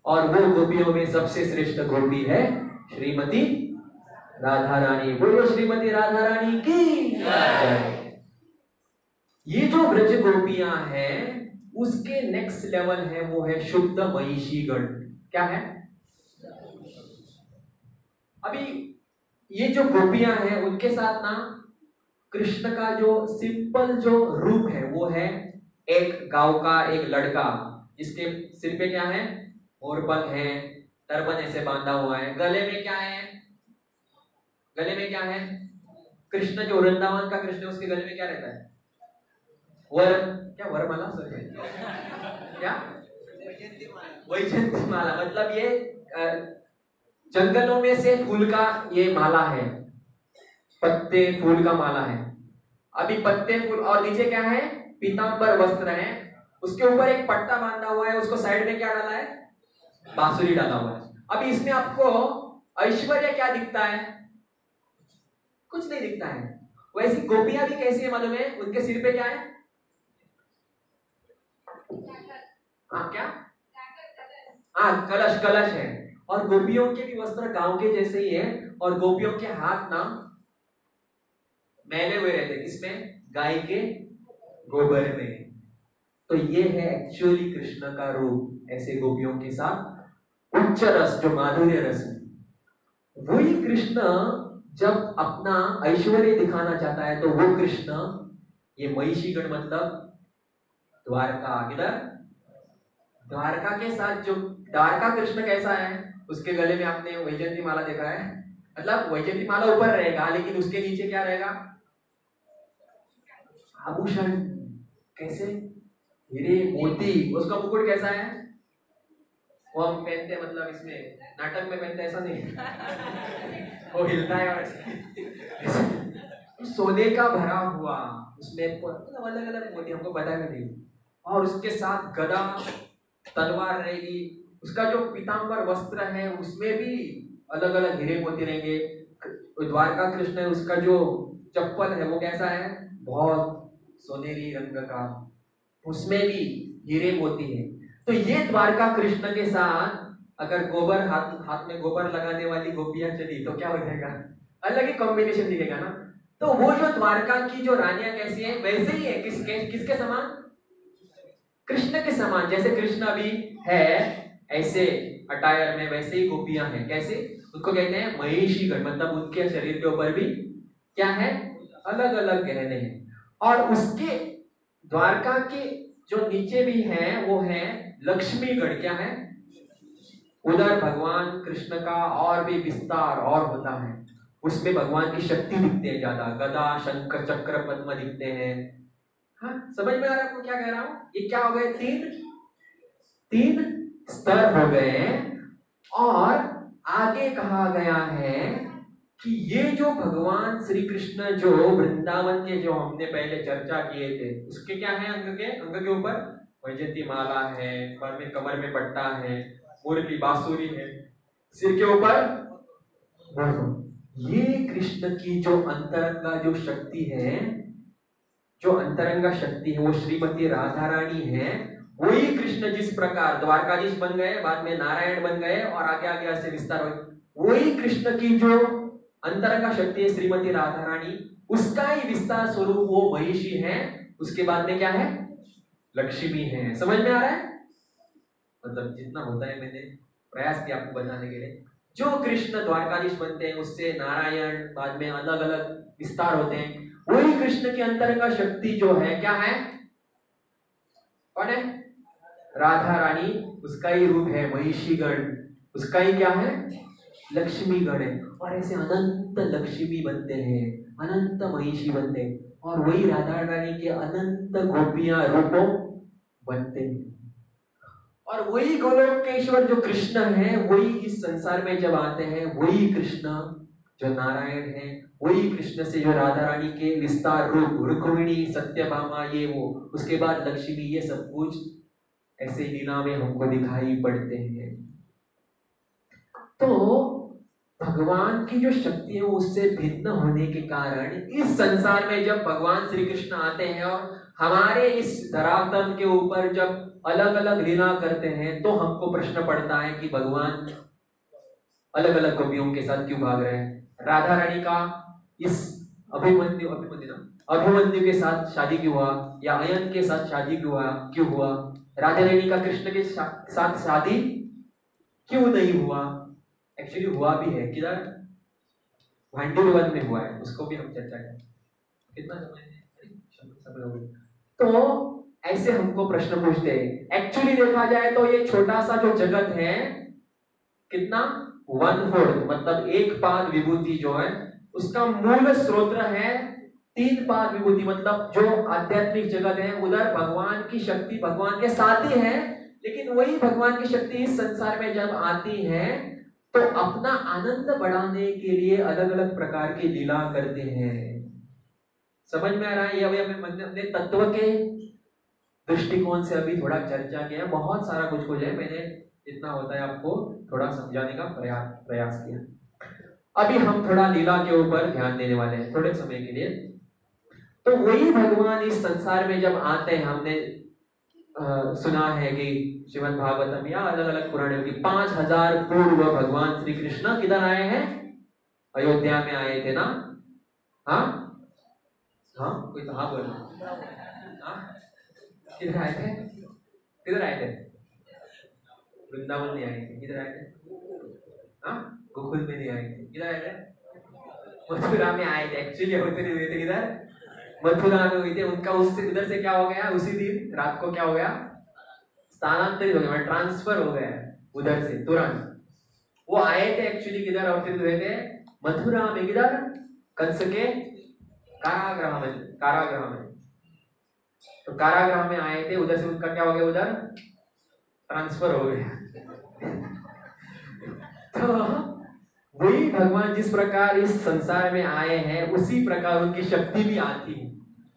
और वो गोपियों में सबसे श्रेष्ठ गोपी है श्रीमती राधा रानी। बोलो श्रीमती राधा रानी की जय। ये जो ब्रज गोपियां हैं उसके नेक्स्ट लेवल है, वो है शुद्ध महिषी गण। क्या है? अभी ये जो गोपियां हैं उनके साथ ना कृष्ण का जो सिंपल जो रूप है वो है एक गांव का एक लड़का, जिसके सिर पे क्या है? मोरपंख है, टर्बन ऐसे बांधा हुआ है, गले में क्या है? गले में क्या है? कृष्ण जो वृंदावन का कृष्ण उसके गले में क्या रहता है? वर, क्या वरमाला? सॉरी क्या? वैजयंती माला। मतलब ये जंगलों में से फूल का ये माला है, पत्ते फूल का माला है। अभी पत्ते फूल और नीचे क्या है? पीतांबर वस्त्र है, उसके ऊपर एक पट्टा बांधा हुआ है, उसको साइड में क्या डाला है? बांसुरी डाला हुआ है। अभी इसमें आपको ऐश्वर्य क्या दिखता है? कुछ नहीं दिखता है। वैसी गोपियां भी कैसी है मालूम है? उनके सिर पे क्या है? क्या? कलश, कलश है। और गोपियों के भी वस्त्र गांव के जैसे ही है, और गोपियों के हाथ ना मैले हुए रहते। किसमें? गाय के गोबर में। तो ये है एक्चुअली कृष्ण का रूप, ऐसे गोपियों के साथ उच्च रस जो माधुर्य रस है। वही कृष्ण जब अपना ऐश्वर्य दिखाना चाहता है तो वो कृष्ण ये महिषीगण मतलब द्वारका, इधर द्वारका के साथ जो द्वारका कृष्ण कैसा है? उसके गले में आपने वैजयंती माला देखा है? मतलब वैजयंती माला ऊपर रहेगा लेकिन उसके नीचे क्या रहेगा? आभूषण। कैसे? हीरे मोती। उसका मुकुट कैसा है? वो हम पहनते हैं, मतलब इसमें नाटक में पहनते ऐसा नहीं वो हिलता है और सोने का भरा हुआ, उसमें मतलब अलग अलग मोती, हमको पता भी नहीं। और उसके साथ गदा तलवार रहेगी। उसका जो पीतांबर वस्त्र है उसमें भी अलग अलग हीरे मोती रहेंगे। द्वारका कृष्ण है, उसका जो चप्पल है वो कैसा है? बहुत सोनेरी रंग का, उसमें भी हीरे मोती है। तो ये द्वारका कृष्ण के साथ अगर गोबर हाथ में गोबर लगाने वाली गोपियां चली तो क्या हो जाएगा? अलग ही कॉम्बिनेशन दिखेगा ना। तो वो जो द्वारका की जो रानियां कैसी है वैसे ही है। किसके समान? कृष्ण के समान। जैसे कृष्ण अभी है ऐसे अटायर में, वैसे ही गोपियां हैं। कैसे? उनको कहते हैं महिषीगण। मतलब उनके शरीर के ऊपर भी क्या है? अलग अलग गहने हैं। और उसके द्वारका के जो नीचे भी है वो है लक्ष्मीगण। क्या है? उधर भगवान कृष्ण का और भी विस्तार और होता है, उसमें भगवान की शक्ति दिखते हैं ज्यादा। गदा, शंख, चक्र, पद्म दिखते हैं। हाँ, समझ में आ रहा है आपको क्या कह रहा हूं? ये क्या हो गए? तीन स्तर हो गए। और आगे कहा गया है कि ये जो भगवान श्री कृष्ण जो वृंदावन के जो हमने पहले चर्चा किए थे उसके क्या है? अंग के ऊपर वैजयंती माला है, पर में कमर में पट्टा है, मुरली बांसुरी है, सिर के ऊपर। ये कृष्ण की जो अंतरंगा जो शक्ति है, जो अंतरंगा शक्ति है वो श्रीमती राधा रानी है। वही कृष्ण जिस प्रकार द्वारकाधीश बन गए, बाद में नारायण बन गए और आगे आगे ऐसे विस्तार हो, वही कृष्ण की जो अंतरंगा शक्ति है श्रीमती राधा रानी, उसका ही विस्तार स्वरूप वो महिषी है। उसके बाद में क्या है? लक्ष्मी है। समझ में आ रहा है? मतलब जितना होता है मैंने प्रयास किया आपको बताने के लिए। जो कृष्ण द्वारकाधीश बनते हैं उससे नारायण, बाद में अलग अलग विस्तार होते हैं। वही कृष्ण के अंतरंगा शक्ति जो है क्या है? कौन है? राधा रानी। उसका ही रूप है महिषीगण। उसका ही क्या है? लक्ष्मीगण है। और ऐसे अनंत लक्ष्मी बनते हैं, अनंत महिषी बनते हैं, और वही राधा रानी के अनंत गोपियां रूपों बनते हैं। और वही गोलोकेश्वर जो कृष्ण है वही इस संसार में जब आते हैं, वही कृष्ण जो नारायण है, वही कृष्ण से जो राधा रानी के विस्तार रूप रुक्मिणी, सत्यभामा, ये वो, उसके बाद लक्ष्मी, ये सब कुछ ऐसे लीला में हमको दिखाई पड़ते हैं। तो भगवान की जो शक्ति है उससे भिन्न होने के कारण इस संसार में जब भगवान श्री कृष्ण आते हैं और हमारे इस धरातल के ऊपर जब अलग अलग लीला करते हैं तो हमको प्रश्न पड़ता है कि भगवान अलग अलग गोपियों के साथ क्यों भाग रहे हैं। राधा रानी का इस अभिमन्यु ना अभिमन्यु के साथ शादी क्यों हुआ, या अयन के साथ शादी क्यों हुआ, राधा रानी का कृष्ण के साथ शादी क्यों नहीं हुआ। एक्चुअली हुआ भी है, किधर, भांडुरवन में हुआ है, उसको भी हम चर्चा करें। कितना समय हो गया। तो ऐसे हमको प्रश्न पूछते हैं। एक्चुअली देखा जाए तो ये छोटा सा जो जगत है, कितना 1/4, मतलब 1 पाद विभूति जो है उसका मूल स्रोत है 3 पाद विभूति। मतलब जो आध्यात्मिक जगत है उधर भगवान की शक्ति भगवान के साथ ही है, लेकिन वही भगवान की शक्ति इस संसार में जब आती है तो अपना आनंद बढ़ाने के लिए अलग अलग प्रकार की लीला करते हैं। समझ में आ रहा है? ये अभी हमने तत्व के दृष्टिकोण से अभी थोड़ा चर्चा किया, बहुत सारा कुछ है, मैंने जितना होता है आपको थोड़ा समझाने का प्रयास किया। अभी हम थोड़ा लीला के ऊपर ध्यान देने वाले हैं थोड़े समय के लिए। तो वही भगवान इस संसार में जब आते हैं, हमने सुना है कि श्रीमद् भागवतम या अलग अलग पुराणों की 5000 पूर्व भगवान श्री कृष्ण किधर आए हैं, अयोध्या में आए थे ना। हाँ हाँ, कोई तो हाँ बोला, किधर आए थे, किधर आए थे, वृंदावन नहीं आए थे, किधर आए थे, हाँ गोकुल में नहीं आए थे, किधर आए थे, मथुरा में आए थे। एक्चुअली होते नहीं हुए थे, किधर, मथुरा में हुए थे। उनका उससे उधर से क्या हो गया, उसी दिन रात को क्या हो गया, स्थानांतरित हो गया, ट्रांसफर हो गया उधर से तुरंत। वो आए थे एक्चुअली किधर अवतरित हुए थे, मथुरा में, किधर, कंस के कारागृह में। तो कारागृह में आए थे, उधर से उनका क्या हो गया, उधर ट्रांसफर हो गया। तो वही भगवान जिस प्रकार इस संसार में आए हैं उसी प्रकार उनकी शक्ति भी आती है।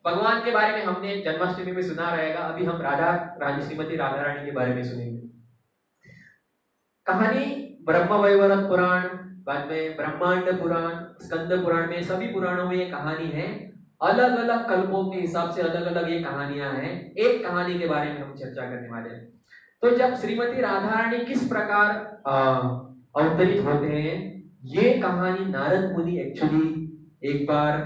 भगवान के बारे में हमने जन्माष्टमी में सुना रहेगा, अभी हम श्रीमती राधा रानी के बारे में सुनेंगे। कहानी ब्रह्म वैवर्त पुराण, बाद में ब्रह्मांड पुराण, स्कंद पुराण में, सभी पुराणों में ये कहानी है। अलग अलग कल्पों के हिसाब से अलग अलग ये कहानियां हैं। एक कहानी के बारे में हम चर्चा करने वाले हैं। तो जब श्रीमती राधा रानी किस प्रकार अवतरित होते हैं, ये कहानी नारद मुनि एक्चुअली एक बार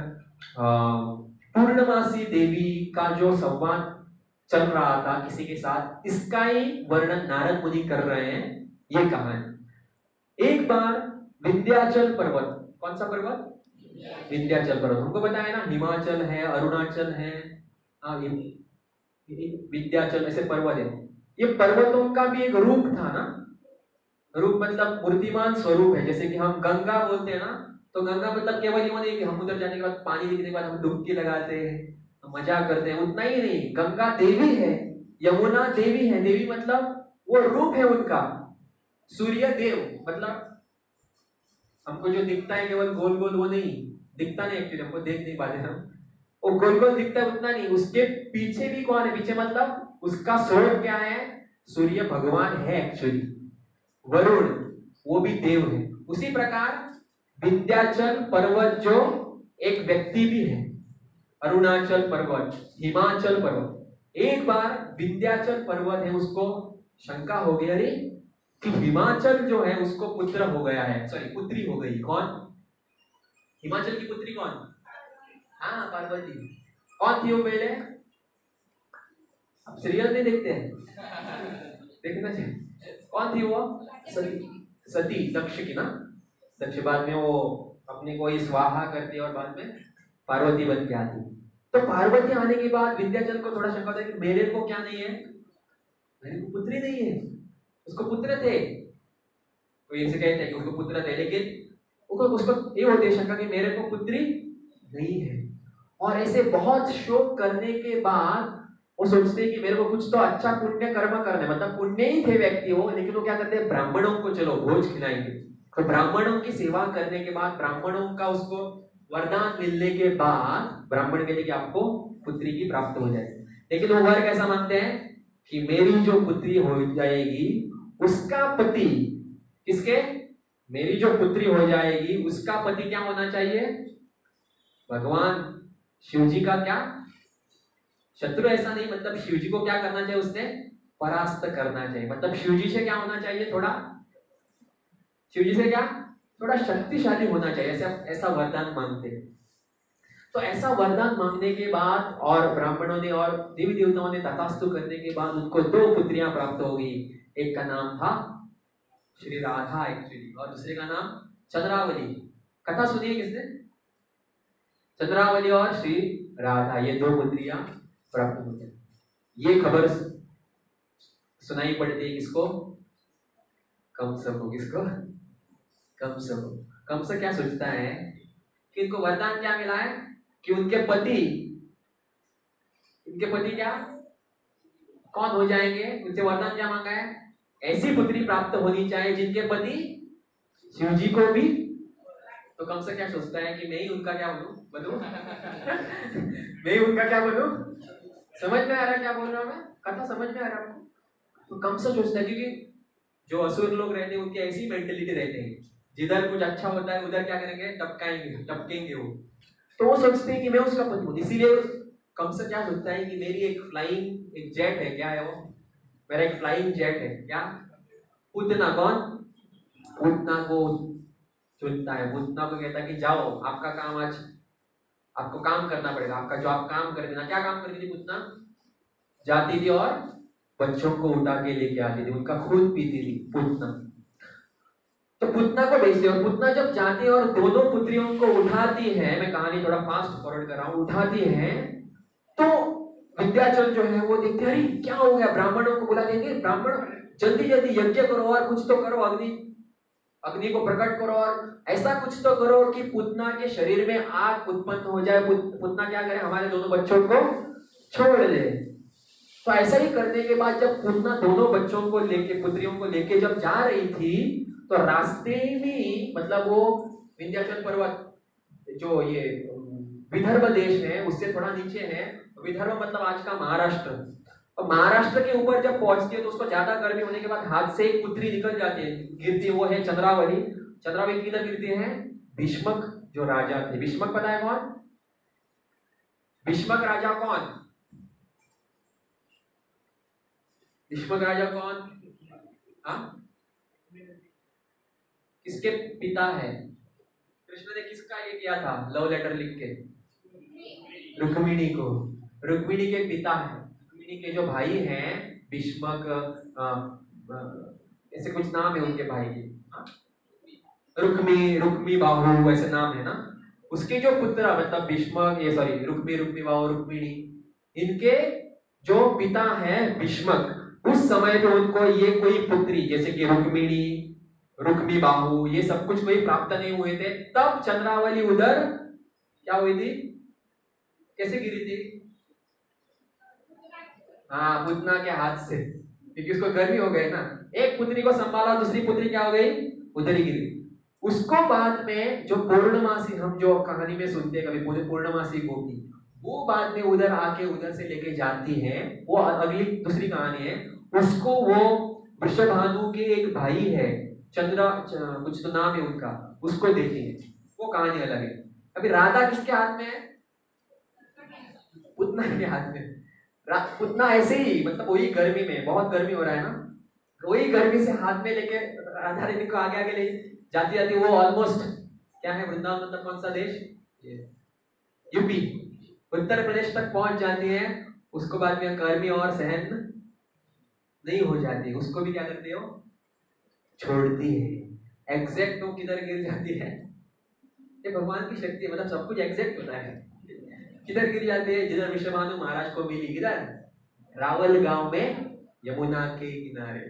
पूर्णमासी देवी का जो संवाद चल रहा था किसी के साथ, इसका ही वर्णन नारद मुनि कर रहे हैं। ये कहानी एक बार विंध्याचल पर्वत, कौन सा पर्वत, विंध्याचल पर्वत, हमको बताया ना, हिमाचल है, अरुणाचल है, विंध्याचल ऐसे पर्वत है। ये पर्वतों का भी एक रूप था ना, रूप मतलब मूर्तिमान स्वरूप है। जैसे कि हम गंगा बोलते हैं ना, तो गंगा मतलब केवल ये नहीं कि हम उधर जाने के बाद पानी दिखने के बाद हम डुबकी लगाते हैं, मजा करते हैं, उतना ही नहीं। गंगा देवी है, यमुना देवी है। देवी मतलब वो रूप है उनका। सूर्य देव मतलब हमको जो दिखता है केवल गोल गोल, वो नहीं दिखता, नहीं एक्चुअली हमको देख नहीं पाते हम, वो गोल गोल दिखता है उतना नहीं। उसके पीछे भी कौन है, पीछे मतलब उसका स्रोत क्या है, सूर्य भगवान है एक्चुअली। वरुण वो भी देव है। उसी प्रकार विंध्याचल पर्वत जो एक व्यक्ति भी है, अरुणाचल पर्वत, हिमाचल पर्वत। एक बार विंध्याचल पर्वत है, उसको शंका हो गई अरे कि हिमाचल जो है उसको पुत्र हो गया है, सॉरी पुत्री हो गई। कौन, हिमाचल की पुत्री कौन, हाँ पार्वती। कौन थी वो पहले, अब सीरियल नहीं देखते हैं, देखना चाहिए। कौन थी वो, सती, दक्ष की ना, दक्ष बाद में वो अपने को ही स्वाहा करती और बाद में पार्वती बन के आती। तो पार्वती आने के बाद विंध्याचल को थोड़ा शंका था कि मेरे को क्या नहीं है, मेरे को पुत्री नहीं है। उसको पुत्र थे, कोई ऐसे कहते हैं कि उसको पुत्र थे, लेकिन उसको ये होती है शंका कि मेरे को पुत्री नहीं है। और ऐसे बहुत शोक करने के बाद वो सोचते हैं कि मेरे को कुछ तो अच्छा पुण्य कर्म करना, मतलब पुण्य ही थे व्यक्ति हो, लेकिन वो क्या करते हैं, ब्राह्मणों को चलो भोज खिलाएंगे। तो ब्राह्मणों की सेवा करने के बाद, ब्राह्मणों का उसको वरदान मिलने के बाद ब्राह्मण कहते कि आपको पुत्री की प्राप्त हो जाएगी। लेकिन वो वर कैसा मानते हैं कि मेरी जो पुत्री हो जाएगी उसका पति, किसके, मेरी जो पुत्री हो जाएगी उसका पति क्या होना चाहिए, भगवान शिव जी का क्या शत्रु, ऐसा नहीं, मतलब शिव जी को क्या करना चाहिए, उसने परास्त करना चाहिए। मतलब शिव जी से क्या होना चाहिए, थोड़ा शिव जी से क्या थोड़ा शक्तिशाली होना चाहिए, ऐसा वरदान मांगते हैं। तो ऐसा वरदान मांगने के बाद और ब्राह्मणों ने और देवी देवताओं ने तथास्तु करने के बाद उनको 2 पुत्रियां प्राप्त हो गई। एक का नाम था श्री राधा एक्चुअली, और दूसरे का नाम चंद्रावली। कथा सुनिए किसने? चंद्रावली और श्री राधा, ये 2 पुत्रियां प्राप्त हो गई। ये खबर सुनाई पड़ती है किसको? कंस को। किसको? कंस को। कंस क्या सोचता है कि इनको वरदान क्या मिला है कि उनके पति क्या कौन हो जाएंगे? उनसे वरदान क्या मांगा है? ऐसी पुत्री प्राप्त होनी चाहिए जिनके पति शिव जी को भी। तो कंस क्या सोचता है कि मैं ही उनका क्या बनूं मैं ही उनका क्या बनूं? समझ में आ रहा है क्या बोल रहा हूं मैं? कथा समझ में आ रहा है आपको? तो कंस सोचता है, क्योंकि जो असुर लोग रहते हैं उनकी ऐसी मेंटेलिटी रहते हैं, जिधर कुछ अच्छा होता है उधर क्या करेंगे? टपकेंगे वो। तो वो सोचते हैं कि मैं उसका पति हूं। इसीलिए कंस क्या सोचता है कि मेरी एक जेट है। क्या है वो? मेरा एक फ्लाइंग जेट है। क्या? पूतना। कौन? पूतना को चुनता है। पूतना को कहता है कि जाओ, आपका काम आज आपको काम करना पड़ेगा, आपका जो आप काम कर देना। क्या काम करती थी पूतना? जाती थी और बच्चों को उठा के लेके आती थी, उनका खून पीती थी पूतना। तो पूतना को भेजते हैं, और पूतना जब जाती है और दोनों पुत्रियों को उठाती है, मैं कहानी थोड़ा फास्ट फॉरवर्ड कर रहा हूं, उठाती है, तो विंध्याचल जो है वो देखते हैं, अरे क्या हो गया? ब्राह्मणों को बुला देंगे, ब्राह्मण जल्दी जल्दी यज्ञ करो और कुछ तो करो, अग्नि को प्रकट करो और ऐसा कुछ तो करो कि पूतना के शरीर में आग उत्पन्न हो जाए। पूतना क्या करे? हमारे दोनों बच्चों को छोड़ दे। तो ऐसा ही करने के बाद जब पूतना दोनों बच्चों को लेके, पुत्रियों को लेके जब जा रही थी, तो रास्ते में मतलब वो विंध्याचल पर्वत जो ये विदर्भ देश है उससे थोड़ा नीचे है। विदर्भ मतलब आज का महाराष्ट्र। और महाराष्ट्र के ऊपर जब पहुंचती है तो उसको ज्यादा गर्मी होने के बाद हाथ से एक पुत्री निकल जाती है, गिरती, वो है चंद्रावली। चंद्रावली किधर गिरती है? भीष्मक जो राजा थे। भीष्मक पता है कौन? भीष्मक राजा कौन? भीष्मक राजा कौन? हाँ, किसके पिता है? कृष्ण ने किसका ये किया था लव लेटर लिख के? रुक्मिणी को। रुक्मिणी के पिता है। रुक्मिणी के जो भाई हैं भीष्मक, ऐसे कुछ नाम है उनके भाई के, रुक्मी बाहु ऐसे नाम है ना। उसके जो पुत्र मतलब भीष्मक, ये सॉरी रुक्मी बाहु रुक्मिणी, इनके जो पिता हैं भीष्मक, उस समय पे उनको ये कोई पुत्री जैसे कि रुक्मिणी, रुक्मी बाहु, ये सब कुछ कोई प्राप्त नहीं हुए थे। तब चंद्रावली उधर क्या हुई थी? कैसे गिरी थी? हाँ, पूतना के हाथ से, क्योंकि उसको गर्मी हो गई ना। एक पुत्री को संभाला, दूसरी पुत्री क्या हो गई? उधर ही गिरी। उसको बाद में जो पूर्णमासी, हम जो कहानी में सुनते हैं कभी, पूर्णमासी गोपी, वो बाद में उधर आके उधर से लेके जाती है। वो अगली दूसरी कहानी है। उसको वो वृषभानु के एक भाई है, कुछ तो नाम है उनका, उसको देती है। वो कहानी अलग है। अभी राधा किसके हाथ में है? पूतना के हाथ में। पूतना ऐसे ही मतलब वही गर्मी में, बहुत गर्मी हो रहा है ना, वही गर्मी से हाथ में लेके राधा रानी को आगे आगे ले जाती जाती। वो ऑलमोस्ट क्या है, वृंदावन मतलब कौन सा देश? यूपी, उत्तर प्रदेश तक पहुंच जाती है। उसको बाद में गर्मी और सहन नहीं हो जाती, उसको भी क्या करती हो? छोड़ती है। एग्जैक्ट वो किधर गिर जाती है? ये भगवान की शक्ति है, मतलब सब कुछ एग्जैक्ट होता है। किधर गिर जाती है? जिधर वृषभानु महाराज को मिली, किधर? रावल गांव में, यमुना के किनारे।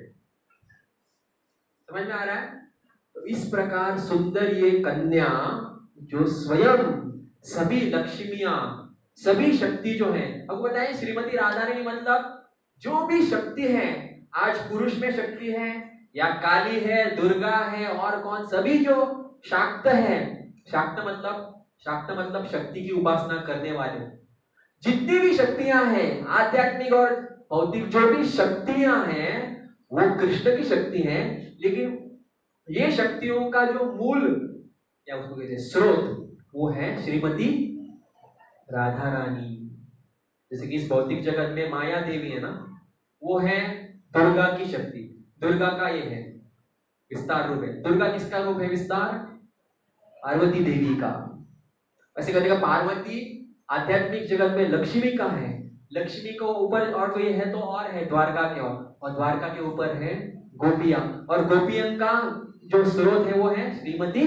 समझ में आ रहा है? तो इस प्रकार सुंदर ये कन्या जो स्वयं सभी लक्ष्मियां, सभी शक्ति जो है, अब बताएं श्रीमती राधा रानी मतलब जो भी शक्ति है, आज पुरुष में शक्ति है या काली है, दुर्गा है और कौन, सभी जो शाक्त है, शाक्त मतलब शक्ति की उपासना करने वाले, जितनी भी शक्तियां हैं आध्यात्मिक और भौतिक, जो भी शक्तियां हैं वो कृष्ण की शक्ति हैं। लेकिन ये शक्तियों का जो मूल या उसको कहते हैं स्रोत, वो है श्रीमती राधा रानी। जैसे कि इस भौतिक जगत में माया देवी है ना, वो है दुर्गा की शक्ति। दुर्गा का ये है विस्तार रूप है। दुर्गा किसका रूप है विस्तार? पार्वती देवी का। वैसे कहते हैं पार्वती आध्यात्मिक जगत में लक्ष्मी का है, लक्ष्मी को ऊपर और कोई है तो और है द्वारका के, और द्वारका के ऊपर है गोपियां, और गोपियन का जो स्रोत है वो है श्रीमती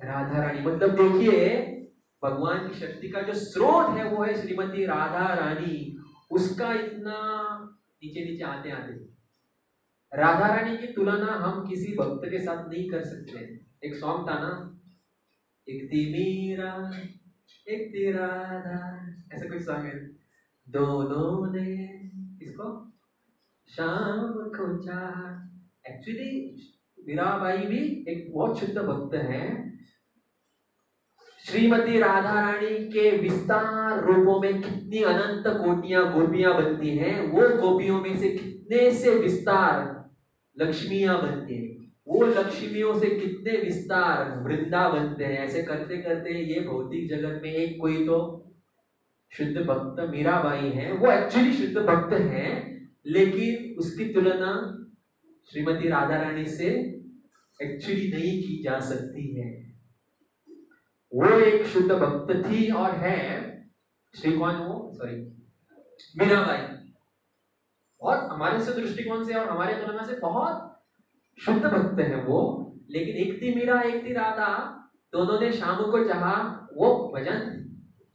राधा रानी। मतलब देखिए भगवान की शक्ति का जो स्रोत है वो है श्रीमती राधा रानी। उसका इतना नीचे नीचे आते आते राधा रानी की तुलना हम किसी भक्त के साथ नहीं कर सकते। एक सॉन्ग था ना, एक थी मीरा एक थी राधा, ऐसा कोई सॉन्ग है। दोनों ने इसको शाम को चाहा। एक्चुअली मीराबाई भी एक बहुत शुद्ध भक्त है। श्रीमती राधा रानी के विस्तार रूपों में कितनी अनंत कोटियां गोपियां बनती हैं, वो गोपियों में से कितने से विस्तार लक्ष्मियां बनती हैं, वो लक्ष्मियों से कितने विस्तार वृंदा बनते हैं। ऐसे करते करते ये भौतिक जगत में एक कोई तो शुद्ध भक्त मीराबाई है, वो एक्चुअली शुद्ध भक्त है, लेकिन उसकी तुलना श्रीमती राधा रानी से एक्चुअली नहीं की जा सकती है। वो एक शुद्ध भक्त थी और है श्री कौन वो सॉरी मीराबाई, और हमारे से दृष्टिकोण से और हमारे तुलना से बहुत शुद्ध भक्त है वो। लेकिन एक थी मीरा एक थी राधा, दोनों ने शाम को चाहा, वो भजन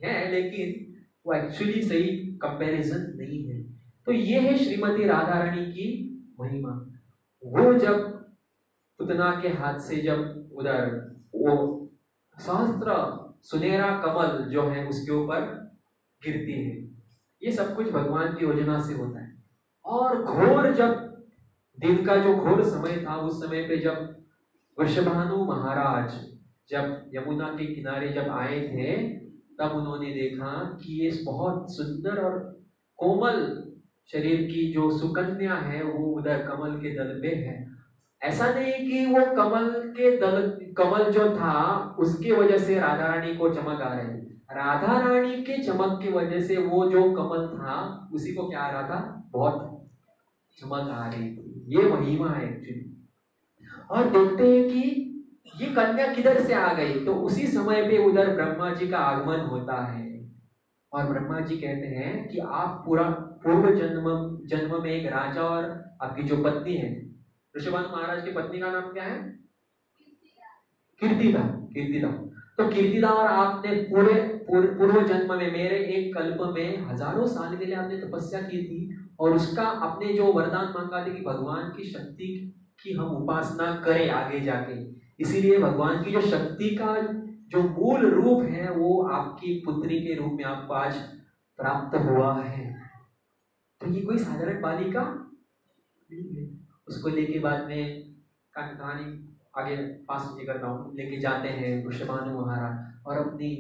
है लेकिन वो एक्चुअली सही कंपैरिजन नहीं है। तो ये है श्रीमती राधा रानी की महिमा। वो जब पुतना के हाथ से जब उधर वो सहस्त्र सुनहरा कमल जो है उसके ऊपर गिरती है, ये सब कुछ भगवान की योजना से होता है। और घोर जब दिन का जो घोर समय था, उस समय पे जब वृषभानु महाराज जब यमुना के किनारे जब आए थे, तब उन्होंने देखा कि ये बहुत सुंदर और कोमल शरीर की जो सुकन्या है वो उधर कमल के दल पे है। ऐसा नहीं कि वो कमल के दल, कमल जो था उसकी वजह से राधा रानी को चमक आ रही, राधा रानी के चमक की वजह से वो जो कमल था उसी को क्या आ रहा था, बहुत चमक आ रही थी। ये महिमा है एक्चुअली। और देखते हैं कि ये कन्या किधर से आ गई, तो उसी समय पे उधर ब्रह्मा जी का आगमन होता है और ब्रह्मा जी कहते हैं कि आप पूरा पूर्व जन्म में एक राजा और आपकी जो पत्नी है, ऋषभानु महाराज की पत्नी का नाम क्या है, कीर्तिदा। कीर्तिदा, तो कीर्तिदा और आपने पूरे पूर्व जन्म में मेरे एक कल्प में हजारों साल के लिए आपने तपस्या की थी और उसका आपने जो वरदान मांगा था कि भगवान की शक्ति की हम उपासना करें आगे जाके। इसीलिए भगवान की जो शक्ति का जो मूल रूप है वो आपकी पुत्री के रूप में आपको आज प्राप्त हुआ है। तो ये कोई साधारण बालिका नहीं है। उसको लेके बाद में कहानी आगे फास्ट ये करता हूँ, लेके जाते हैं वृषभानु महाराज और अपनी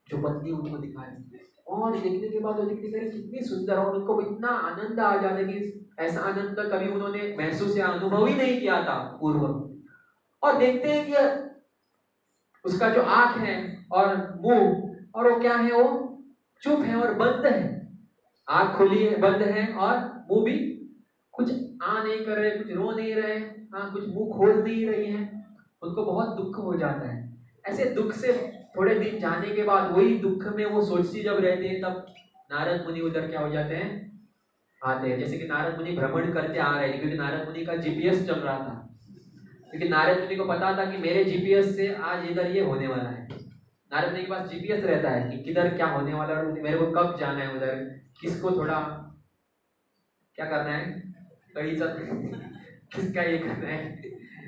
जो पत्नी उनको दिखाए, और देखने के बाद वो दिखने के कितनी सुंदर, और उनको इतना आनंद आ जाता है कि ऐसा आनंद कभी उन्होंने महसूस या अनुभव ही नहीं किया था पूर्व। और देखते हैं कि उसका जो आंख है और मुंह और वो क्या है, वो चुप है और बंद है। आंख खुली है, बंद है, और मुंह भी कुछ आ नहीं कर रहे, कुछ रो नहीं रहे, हाँ कुछ मुंह खोल नहीं रही है। उनको बहुत दुख हो जाता है। ऐसे दुख से थोड़े दिन जाने के बाद वही दुख में वो सोचती जब रहते हैं, तब नारद मुनि उधर क्या हो जाते हैं, आते हैं। जैसे कि नारद मुनि भ्रमण करते आ रहे हैं, क्योंकि नारद मुनि का जीपीएस चल रहा था, क्योंकि नारद मुनि को पता था कि मेरे जीपीएस से आज इधर ये होने वाला है। नारद मुनि के पास जीपीएस रहता है कि किधर क्या होने वाला है, मेरे को कब जाना है उधर, किसको थोड़ा क्या करना है, कड़ी सा किसका ये करना है।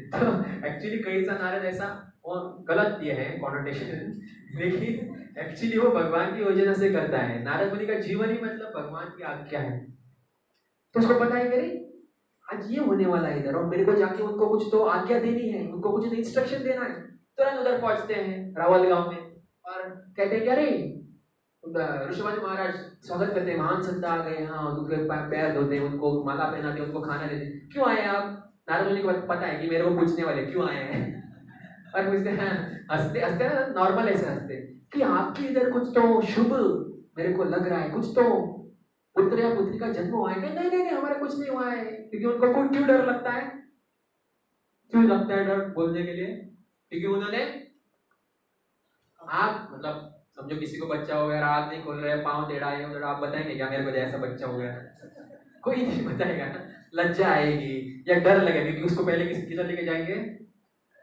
तो एक्चुअली कड़ी सा नारद ऐसा, और गलत ये है कॉनोटेशन, लेकिन एक्चुअली वो भगवान की योजना से करता है। नारद मुनि का जीवन ही मतलब भगवान की आज्ञा है। तो उसको पता है मेरे आज ये होने वाला है इधर, और मेरे को जाके उनको कुछ तो आज्ञा देनी है, उनको कुछ इंस्ट्रक्शन देना है। तुरंत उधर पहुंचते हैं रावल गांव में और कहते हैं कि अरे ऋषभानु महाराज स्वागत करते हैं, महान संत आ गए, हाँ उनके पैर धोते हैं, उनको माला पहनाते हैं, उनको खाना देते हैं। क्यों आए आप? नारद मुनि को पता है कि मेरे को पूछने वाले क्यों आए हैं, और पूछते हैं, हंसते हंसते नॉर्मल ऐसे हंसते कि आपके इधर कुछ तो शुभ मेरे को लग रहा है, कुछ तो पुत्र या पुत्री का जन्म हुआ है। नहीं नहीं नहीं, हमारा कुछ नहीं हुआ है। क्योंकि उनको क्यों डर लगता है, क्यों लगता है डर बोलने के लिए? क्योंकि उन्होंने आप मतलब समझो किसी को बच्चा हो गया, आग नहीं खोल रहे, पाँव टेढ़ा है उधर, आप बताएंगे क्या मेरे को ऐसा बच्चा हो गया? कोई नहीं बताएगा ना, लज्जा आएगी या डर लगेगा कि उसको पहले किधर लेके जाएंगे,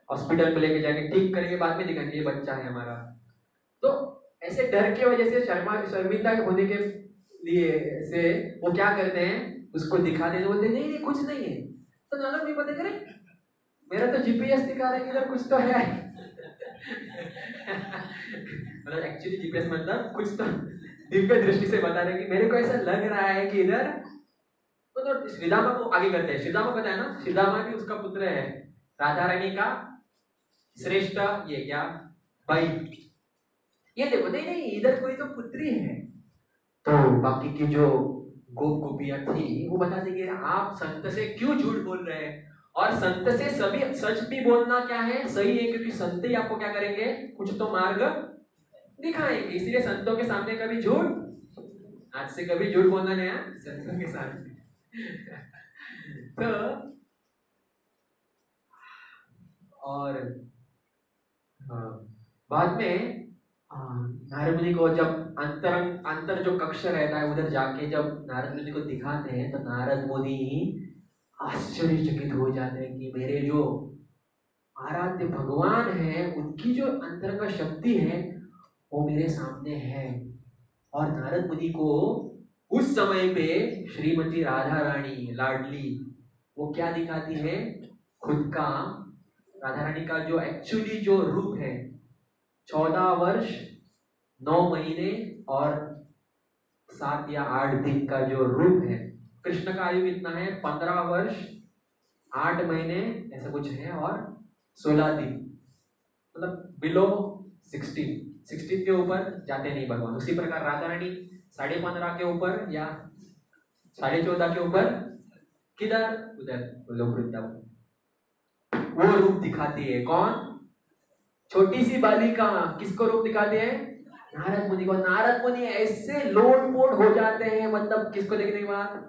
हॉस्पिटल में लेके जाएंगे, ठीक करेंगे, बाद में दिखाएंगे ये बच्चा है हमारा। तो ऐसे डर की वजह से शर्मिंदा होने के लिए से वो क्या करते हैं, उसको दिखाते हैं, बोलते नहीं नहीं कुछ नहीं है। तो नानक भी बोलते करे मेरा तो जीपीएस दिखा रहा है इधर कुछ तो है। मतलब एक्चुअली जीपीएस मतलब कुछ तो दिव्य दृष्टि से बता रहे कि मेरे को ऐसा लग रहा है कि इधर। तो श्रीदामा को आगे करते हैं, श्रीदामा पता है ना, श्रीदामा भी उसका पुत्र है, राधा रानी का श्रेष्ठ ये क्या भाई। ये देखो नहीं नहीं इधर कोई तो पुत्री है। तो बाकी की जो गोप गोपियां थी वो बता देंगे आप संत से क्यों झूठ बोल रहे हैं, और संत से सभी सच भी बोलना क्या है सही है, क्योंकि संत ही आपको क्या करेंगे, कुछ तो मार्ग दिखाएंगे। इसलिए संतों के सामने कभी झूठ, आज से कभी झूठ बोलना नहीं है संतों के सामने। तो और बाद में नारद मुनि को जब अंतर जो कक्ष रहता है उधर जाके जब नारद मुनि को दिखाते हैं तो नारद मुनि आश्चर्यचकित हो जाते हैं कि मेरे जो आराध्य भगवान है उनकी जो अंतर का शक्ति है वो मेरे सामने है। और नारद मुनि को उस समय पे श्रीमती राधा रानी लाडली वो क्या दिखाती है, खुद का राधा रानी का जो एक्चुअली जो रूप है, 14 वर्ष 9 महीने और 7 या 8 दिन का जो रूप है। कृष्ण का आयु कितना है, 15 वर्ष 8 महीने ऐसा कुछ है और 16 दिन, मतलब बिलो 16 के ऊपर जाते नहीं भगवान। उसी प्रकार राधा रानी 15.5 के ऊपर या 14.5 के ऊपर किधर, उधर लोग वृंदावन वो रूप दिखाती है। कौन, छोटी सी बालिका किसको रूप दिखाते हैं, नारद मुनि को। नारद मुनि ऐसे लोटपोट हो जाते हैं, मतलब किसको देखने के बाद,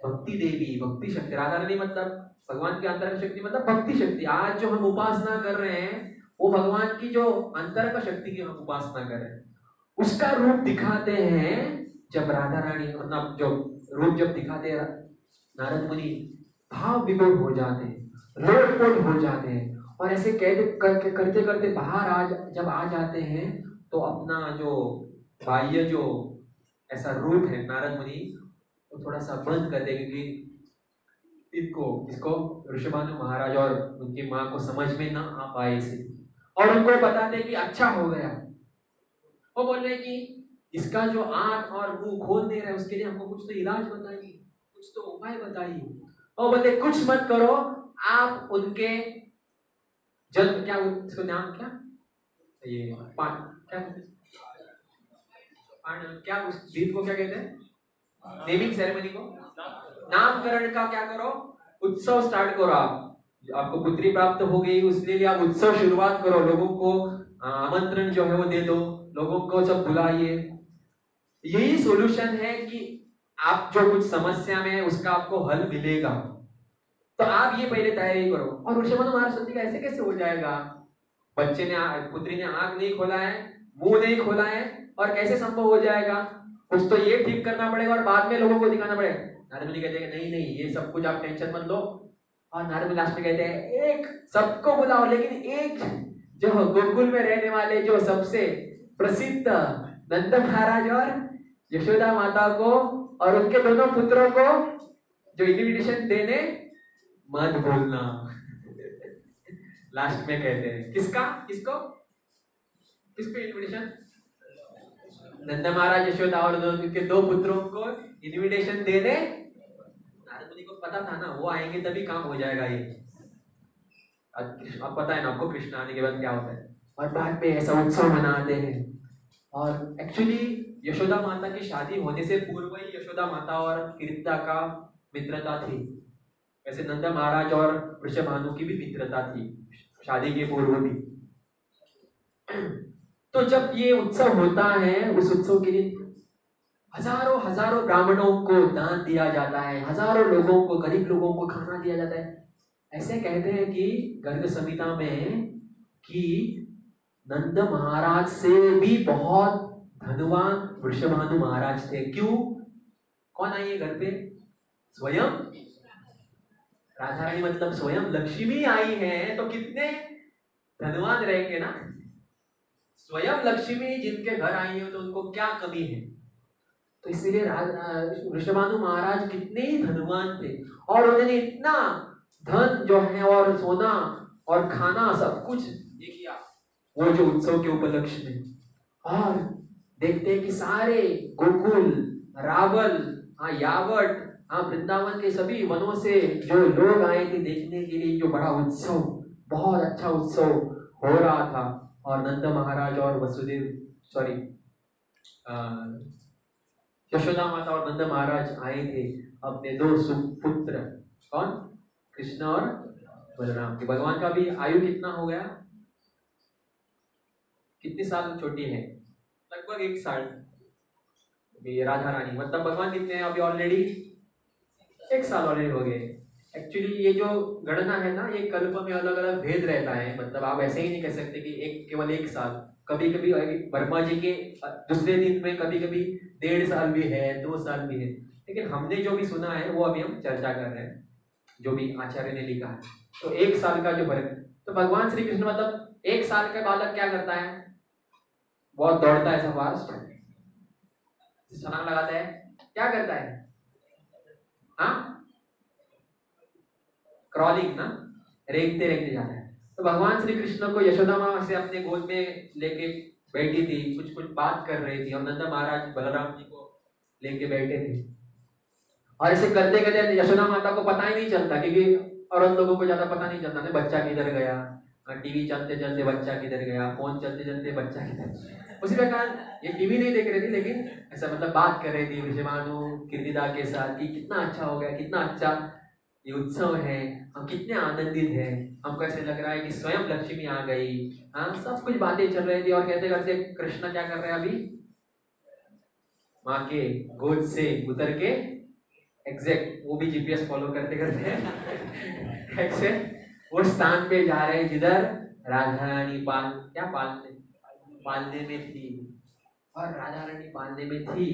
भक्ति देवी, भक्ति शक्ति। राधा रानी मतलब भगवान के अंतर की शक्ति, मतलब भक्ति शक्ति। आज जो हम उपासना कर रहे हैं वो भगवान की जो अंतर का शक्ति की हम उपासना कर रहे हैं, उसका रूप दिखाते हैं। जब राधा रानी मतलब जो रूप जब दिखाते हैं नारद मुनि भाव विभोर हो जाते हैं, लोटपोट हो जाते हैं, और ऐसे करते करते बाहर जब आ जाते हैं तो अपना जो बाह्य जो ऐसा रूप है नारद मुनि वो थोड़ा सा बंद कर दे, क्योंकि इसको ऋषभानु महाराज और उनकी माँ को समझ में ना आ पाए इसे, और उनको बताते कि अच्छा हो गया। वो बोल रहे कि इसका जो आंख और मुंह खोल दे रहा है उसके लिए हमको कुछ तो इलाज बताइए, कुछ तो उपाय बताइए। और बोलते कुछ मत करो, आप उनके जन्म क्या उसको नाम क्या ये क्या उस दिन को क्या कहते हैं, नेमिंग सेरेमनी को, नामकरण का क्या करो, उत्सव स्टार्ट करो। आपको पुत्री प्राप्त हो गई उसके आप उत्सव शुरुआत करो, लोगों को आमंत्रण जो है वो दे दो, लोगों को सब बुलाइए। यही सॉल्यूशन है कि आप जो कुछ समस्या में है उसका आपको हल मिलेगा। तो आप ये पहले तैयारी करो। और ऋषभानु महाराज सोचते ऐसे कैसे हो जाएगा, बच्चे ने पुत्री ने आंख नहीं खोला है, मुंह नहीं खोला है, और कैसे संभव हो जाएगा, कुछ तो ये ठीक करना पड़ेगा और बाद में लोगों को दिखाना पड़ेगा। नारद मुनि कहते हैं नहीं नहीं ये सब कुछ आप टेंशन मत लो। और नारद मुनि लास्ट में कहते हैं एक सबको बुलाओ, लेकिन एक जो गोकुल में रहने वाले जो सबसे प्रसिद्ध नंद महाराज और यशोदा माता को और उनके दोनों पुत्रों को जो इन्विटेशन देने मत बोलना। लास्ट में कहते हैं किसका, किसको इन्विटेशन, नंद महाराज यशोदा और उनके 2 पुत्रों को इन्विटेशन देने। नारद मुनि को पता था ना वो आएंगे तभी काम हो जाएगा ये। अब पता है ना आपको कृष्ण आने के बाद क्या होता है, और बाद में ऐसा उत्सव मनाते हैं। और एक्चुअली यशोदा माता की शादी होने से पूर्व ही यशोदा माता और कीर्तिदा का मित्रता थी। वैसे नंद महाराज और वृषभानु की भी मित्रता थी शादी के पूर्व भी। तो जब ये उत्सव होता है उस उत्सव के लिए हजारों ब्राह्मणों को दान दिया जाता है, हजारों लोगों को, गरीब लोगों को खाना दिया जाता है। ऐसे कहते हैं कि गर्ग संहिता में कि नंद महाराज से भी बहुत धनवान वृषभानु महाराज थे। क्यों? कौन आई है घर पे? स्वयं राधा रानी, मतलब स्वयं लक्ष्मी आई है, तो कितने धनवान रहेंगे ना। स्वयं लक्ष्मी जिनके घर आई हो तो उनको क्या कमी है। तो इसीलिए वृषभानु महाराज कितने धनवान थे और उन्होंने इतना धन जो है और सोना और खाना सब कुछ ये किया वो जो उत्सव के उपलक्ष्य में। और देखते हैं कि सारे गोकुल, रावल, यावट, वृंदावन के सभी वनों से जो लोग आए थे देखने के लिए, जो बड़ा उत्सव, बहुत अच्छा उत्सव हो रहा था। और नंद महाराज और वसुदेव यशोदा माता और नंद महाराज आए थे अपने दो सुपुत्र, कौन? कृष्ण और बलराम के। भगवान का भी आयु कितना हो गया? कितने साल छोटी है? लगभग 1 साल। राधा रानी मतलब भगवान कितने हैं अभी? ऑलरेडी 1 साल ऑलरेडी हो गए। एक्चुअली ये जो गणना है ना, ये कल्प में अलग अलग भेद रहता है। मतलब आप ऐसे ही नहीं कह सकते कि केवल 1 साल। कभी कभी वर्मा जी के दूसरे दिन में कभी कभी 1.5 साल भी है, 2 साल भी है। लेकिन हमने जो भी सुना है वो अभी हम चर्चा कर रहे हैं, जो भी आचार्य ने लिखा है। तो 1 साल का जो फर्क। तो भगवान श्री कृष्ण मतलब 1 साल का बालक क्या करता है? बहुत दौड़ता है, ऐसा फास्ट छलांग लगाता है, क्या करता है? क्रॉलिंग ना, रेंगते रेंगते जाता है। तो भगवान श्री कृष्ण को यशोदा माँ से अपने गोद में लेके बैठी थी, कुछ कुछ बात कर रही थी और नंद महाराज बलराम जी को लेके बैठे थे। और ऐसे करते करते यशोदा माता को पता ही नहीं चलता, क्योंकि और उन लोगों को ज्यादा पता नहीं चलता ना बच्चा किधर गया, टीवी चलते चलते बच्चा किधर गया, फोन चलते चलते बच्चा किधर। उसी प्रकार ये टीवी नहीं देख रही थी, लेकिन ऐसा मतलब बात कर रही थी वृषभानु कीर्तिदा के साथ कि कितना अच्छा हो गया, कितना अच्छा ये उत्सव है, हम कितने आनंदित हैं, हमको ऐसे लग रहा है कि स्वयं लक्ष्मी आ गई। सब कुछ बातें चल रही थी और कहते करते कृष्ण क्या कर रहे हैं अभी? माँ के गोद से उतर के एग्जैक्ट, वो भी जीपीएस फॉलो करते करते एग्जैक्ट वो स्थान पे जा रहे हैं जिधर राधा रानी पालने में थी। और राधा रानी पालने में थी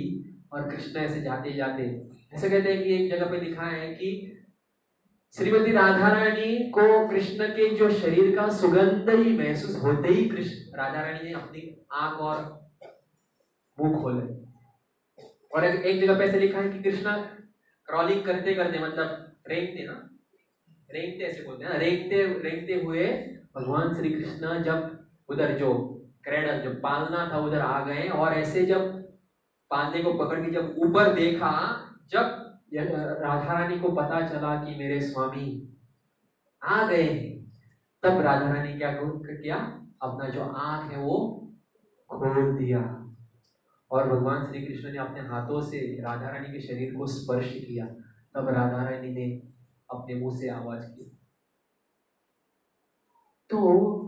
और कृष्ण ऐसे जाते जाते ऐसे कहते हैं कि एक जगह पे लिखा है कि श्रीमती राधा रानी को कृष्ण के जो शरीर का सुगंध ही महसूस होते ही कृष्ण राधा रानी ने अपनी आंख और मुंह खोले। और एक जगह पे ऐसे लिखा है कि कृष्ण क्रॉलिंग करते करते, मतलब रेंगते ऐसे बोलते हैं ना, रेंगते हुए भगवान श्री कृष्ण जब उधर जो क्रेडल जो पालना था उधर आ गए। और ऐसे जब पालने को पकड़ के जब ऊपर देखा, जब राधा रानी को पता चला कि मेरे स्वामी आ गए हैं, तब राधा रानी क्या किया? अपना जो आंख है वो खोल दिया और भगवान श्री कृष्ण ने अपने हाथों से राधा रानी के शरीर को स्पर्श किया। तब राधा रानी ने अपने मुंह से आवाज की। तो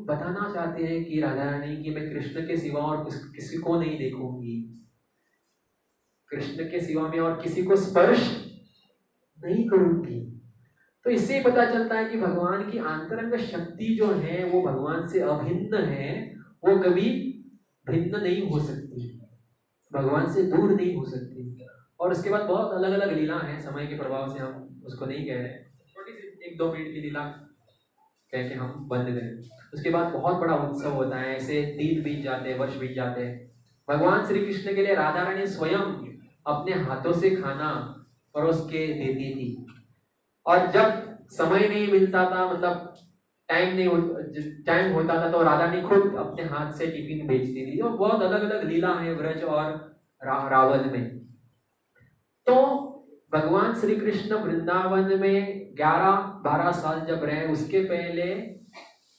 बताना चाहते हैं कि राधा रानी की मैं कृष्ण के सिवा और किसी को नहीं देखूंगी, कृष्ण के सिवा में और किसी को स्पर्श नहीं करूंगी। तो इससे पता चलता है कि भगवान की आंतरंग शक्ति जो है वो भगवान से अभिन्न है, वो कभी भिन्न नहीं हो सकती, भगवान से दूर नहीं हो सकती। और उसके बाद बहुत अलग अलग लीला है, समय के प्रभाव से हम उसको नहीं कह रहे, छोटी सी 1-2 मिनट की लीला कह के हम बंद करें। उसके बाद बहुत बड़ा उत्सव होता है, ऐसे दिन बीत जाते हैं, वर्ष बीत जाते हैं। भगवान श्री कृष्ण के लिए राधा रानी स्वयं अपने हाथों से खाना परोस के देती थी। और जब समय नहीं मिलता था, मतलब टाइम होता था, तो राधा रानी खुद अपने हाथ से टिफिन भेजती थी। और बहुत अलग अलग लीला है व्रज और रावल में। तो भगवान श्री कृष्ण वृंदावन में 11-12 साल जब रहे, उसके पहले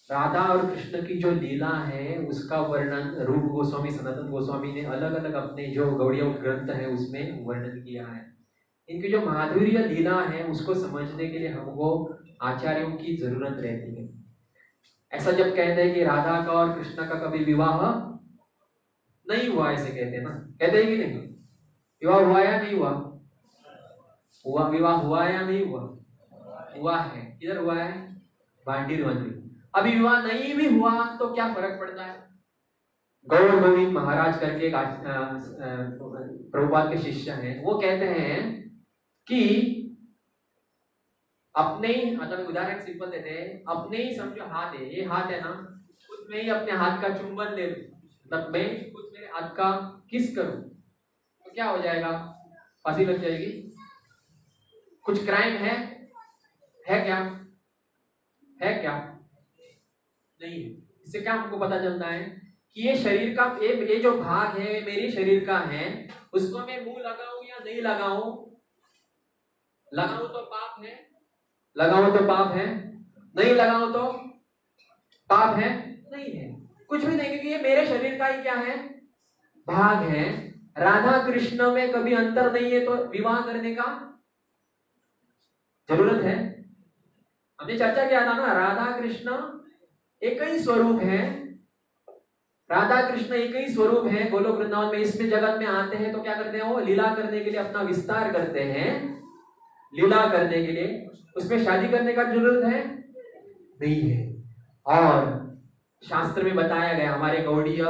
राधा और कृष्ण की जो लीला है उसका वर्णन रूप गोस्वामी, सनातन गोस्वामी ने अलग अलग अपने जो गौड़ीय ग्रंथ है उसमें वर्णन किया है। इनकी जो माधुर्य लीला है उसको समझने के लिए हमको आचार्यों की जरूरत रहती है। ऐसा जब कहते हैं कि राधा का और कृष्ण का कभी विवाह नहीं हुआ, ऐसे कहते हैं ना, कहते हैं कि नहीं? विवाह हुआ या नहीं हुआ? विवाह हुआ या नहीं हुआ? हुआ है। किधर हुआ है? भांडीर मंदिर। अभी विवाह नहीं भी हुआ तो क्या फर्क पड़ता है? गौर गोविंद महाराज करके एक प्रभुपाद के शिष्य हैं, वो कहते हैं कि अपने ही, मतलब उदाहरण सिंपल देते हैं, अपने ही समझो हाथ है, ये हाथ है ना, खुद में ही अपने हाथ का चुंबन ले लूं, मतलब मैं खुद मेरे हाथ का किस करूं तो क्या हो जाएगा? फांसी लग जाएगी। कुछ क्राइम है क्या? है क्या? नहीं है। इससे क्या हमको पता चलता है कि ये शरीर का ये जो भाग है मेरे शरीर का है, उसको मैं मुंह लगाऊं या नहीं लगाऊं? लगाऊं तो पाप है, लगाऊं तो पाप है, नहीं लगाऊं तो पाप है? नहीं है, कुछ भी नहीं, क्योंकि ये मेरे शरीर का ही क्या है? भाग है। राधा कृष्ण में कभी अंतर नहीं है, तो विवाह करने का जरूरत है? हमने चर्चा किया था ना, राधा कृष्ण एक ही स्वरूप है, राधा कृष्ण एक ही स्वरूप है गोलोक वृंदावन में। इसमें जगत में आते हैं तो क्या करते हैं? वो लीला करने के लिए अपना विस्तार करते हैं, लीला करने के लिए। उसमें शादी करने का जरूरत है? नहीं है। और शास्त्र में बताया गया, हमारे गौड़ीय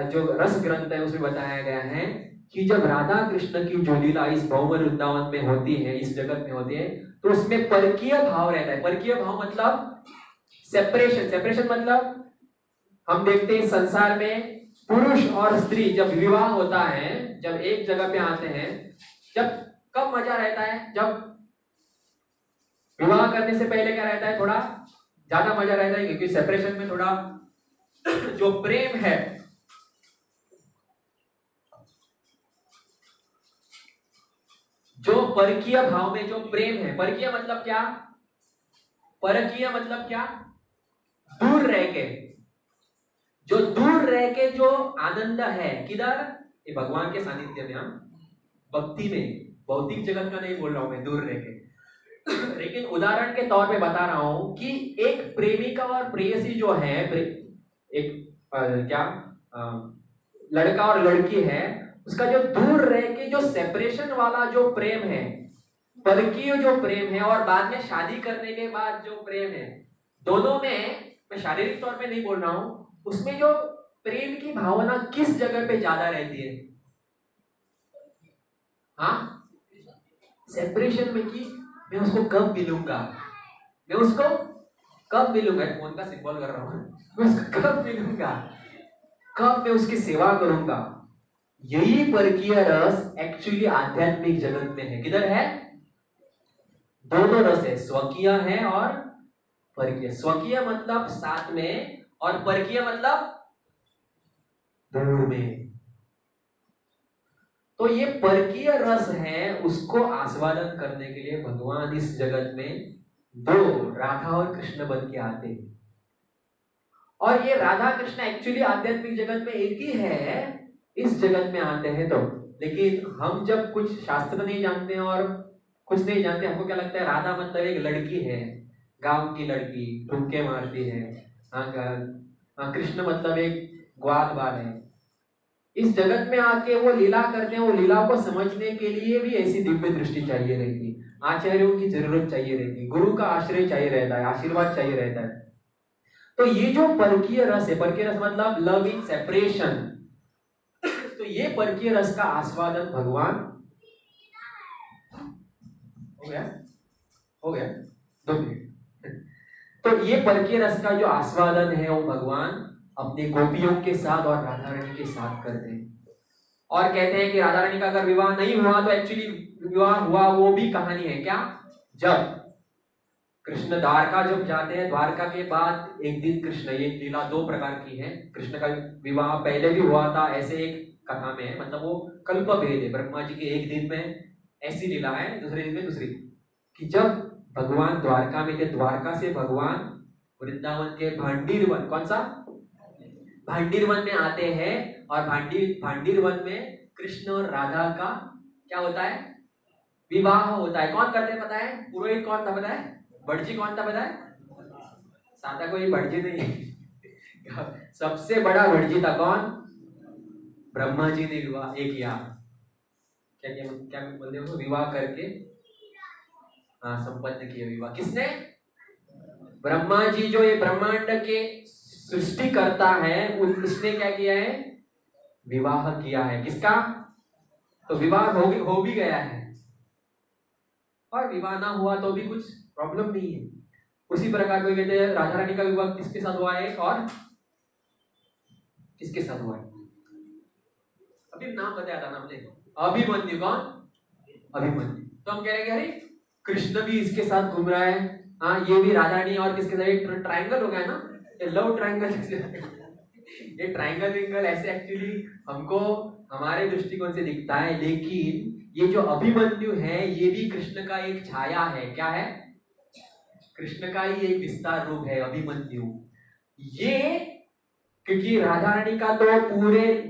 जो रस ग्रंथ है उसमें बताया गया है कि जब राधा कृष्ण की जो लीला इस भौमर वृंदावन में होती है, इस जगत में होती है, तो उसमें परकीय भाव रहता है। परकीय भाव मतलब सेपरेशन। सेपरेशन मतलब हम देखते हैं संसार में पुरुष और स्त्री जब विवाह होता है, जब एक जगह पे आते हैं, जब कब मजा रहता है? जब विवाह करने से पहले क्या रहता है? थोड़ा ज्यादा मजा रहता है, क्योंकि सेपरेशन में थोड़ा जो प्रेम है, जो परकीय भाव में जो प्रेम है, परकीय मतलब क्या? परकीय मतलब क्या? दूर रह के, जो दूर रह के जो आनंद है, किधर? ये भगवान के सानिध्य में, हम भक्ति में, भौतिक जगत का नहीं बोल रहा हूं मैं, दूर रह के। लेकिन उदाहरण के तौर पे बता रहा हूं कि एक प्रेमिका और प्रेयसी जो है, एक लड़का और लड़की है, उसका जो दूर रह के जो सेपरेशन वाला जो प्रेम है, परकीय जो प्रेम है, और बाद में शादी करने के बाद जो प्रेम है, दोनों में, मैं शारीरिक तौर पे नहीं बोल रहा हूं, उसमें जो प्रेम की भावना किस जगह पे ज्यादा रहती है? हाँ, सेपरेशन में, कि मैं उसको कब मिलूंगा, मैं उसको कब मिलूंगा, फोन का सिंबल कर रहा हूं, मैं उसको कब मिलूंगा, कब मैं उसकी सेवा करूंगा। यही परकीय रस एक्चुअली आध्यात्मिक जगत में है। किधर है? दोनों रस है, स्वकीय है और परकीय। स्वकीय मतलब साथ में, और परकीय मतलब दूर में। तो ये परकीय रस है, उसको आस्वादन करने के लिए भगवान इस जगत में दो राधा और कृष्ण बन के आते हैं। और ये राधा कृष्ण एक्चुअली आध्यात्मिक जगत में एक ही है, इस जगत में आते हैं तो। लेकिन हम जब कुछ शास्त्र नहीं जानते हैं और कुछ नहीं जानते, हमको क्या लगता है? राधा मतलब एक लड़की है, गांव की लड़की, ठुमके मारती है। कृष्ण मतलब एक ग्वाल बाल है। इस जगत में आके वो लीला करते हैं, वो लीला को समझने के लिए भी ऐसी दिव्य दृष्टि चाहिए रहती, आचार्यों की जरूरत चाहिए रहती, गुरु का आश्रय चाहिए रहता है, आशीर्वाद चाहिए रहता है। तो ये जो परकीय रस है, परकीय रस मतलब लव इन सेपरेशन, तो ये परकीय रस का आस्वादन भगवान, हो गया 2 मिनट। तो ये परकीय रस का जो आस्वादन है वो भगवान अपने गोपियों के साथ और राधा रानी के साथ करते हैं। और कहते हैं कि राधा रानी का अगर विवाह नहीं हुआ तो एक्चुअली विवाह हुआ वो भी कहानी है। क्या? जब कृष्ण द्वारका जब जाते हैं, द्वारका के बाद एक दिन कृष्ण, ये लीला 2 प्रकार की है। कृष्ण का विवाह पहले भी हुआ था, ऐसे एक कथा में है, मतलब वो कल्प भेद है, ब्रह्मा जी के एक दिन में ऐसी लीला है, दूसरे दिन में दूसरी, कि जब भगवान द्वारका में थे, द्वारका से भगवान वृंदावन के भांडीर वन, कौन सा? भांडीर वन में आते हैं, और भांडीर वन में कृष्ण और राधा का क्या होता है? विवाह होता है। कौन करते पता है? पुरोहित कौन था पता है? भटजी कौन था पता है? सादा कोई भटजी नहीं सबसे बड़ा भटजी था कौन? ब्रह्मा जी ने विवाह एक किया, क्या क्या क्या बोलते हैं, विवाह करके संपन्न किया विवाह। किसने? ब्रह्मा जी, जो ये ब्रह्मांड के सृष्टि करता है उसने क्या किया है? विवाह किया है। किसका? तो विवाह हो भी गया है, और विवाह ना हुआ तो भी कुछ प्रॉब्लम नहीं है। उसी प्रकार कोई कहते हैं राधा रानी का विवाह किसके साथ हुआ है और किसके साथ हुआ है? अभी नाम बताया था ना हमने, अभिमन्यु। कौन? अभिमन्यु। तो हम कह रहे हैं अरे कृष्ण भी इसके साथ घूम रहा है, हाँ ये भी राधा रानी और किसके साथ? एक ट्राइंगल हो गया ना, ये लव ट्राइंगल। ये ट्राइंगल विंगल ऐसे एक्चुअली हमको हमारे दृष्टिकोण से दिखता है, लेकिन ये जो अभिमन्यु है ये भी कृष्ण का एक छाया है। क्या है? कृष्ण का ही एक विस्तार रूप है अभिमन्यु। ये क्योंकि राधा रानी का तो पूरे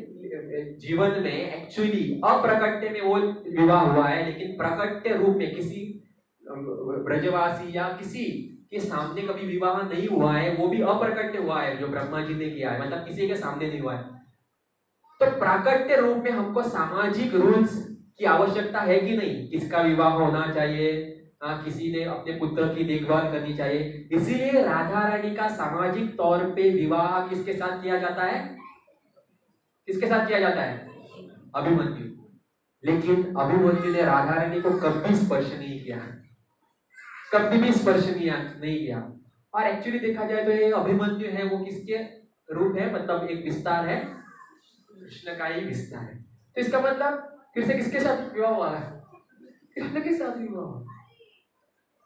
जीवन में एक्चुअली अप्रकट्य में वो विवाह हुआ है, लेकिन प्रकट्य रूप में किसी ब्रजवासी या किसी के सामने कभी विवाह नहीं हुआ है। वो भी अप्रकट्य हुआ है, जो ब्रह्मा जी ने किया है, मतलब किसी के सामने नहीं हुआ है। तो प्राकट्य रूप में हमको सामाजिक रूल्स की आवश्यकता है कि नहीं? किसका विवाह होना चाहिए, किसी ने अपने पुत्र की देखभाल करनी चाहिए। इसीलिए राधा रानी का सामाजिक तौर पे विवाह किसके साथ किया जाता है? किसके साथ किया जाता है? अभिमन्यु। लेकिन अभिमन्यु ने राधा रानी को कभी स्पर्श नहीं किया, कभी भी स्पर्श नहीं किया। और एक्चुअली देखा जाए तो ये अभिमन्यु है वो किसके रूप है? मतलब एक विस्तार है, कृष्ण का ही विस्तार है। तो इसका मतलब फिर से किसके साथ विवाह हुआ है? कृष्ण के साथ विवाह हुआ।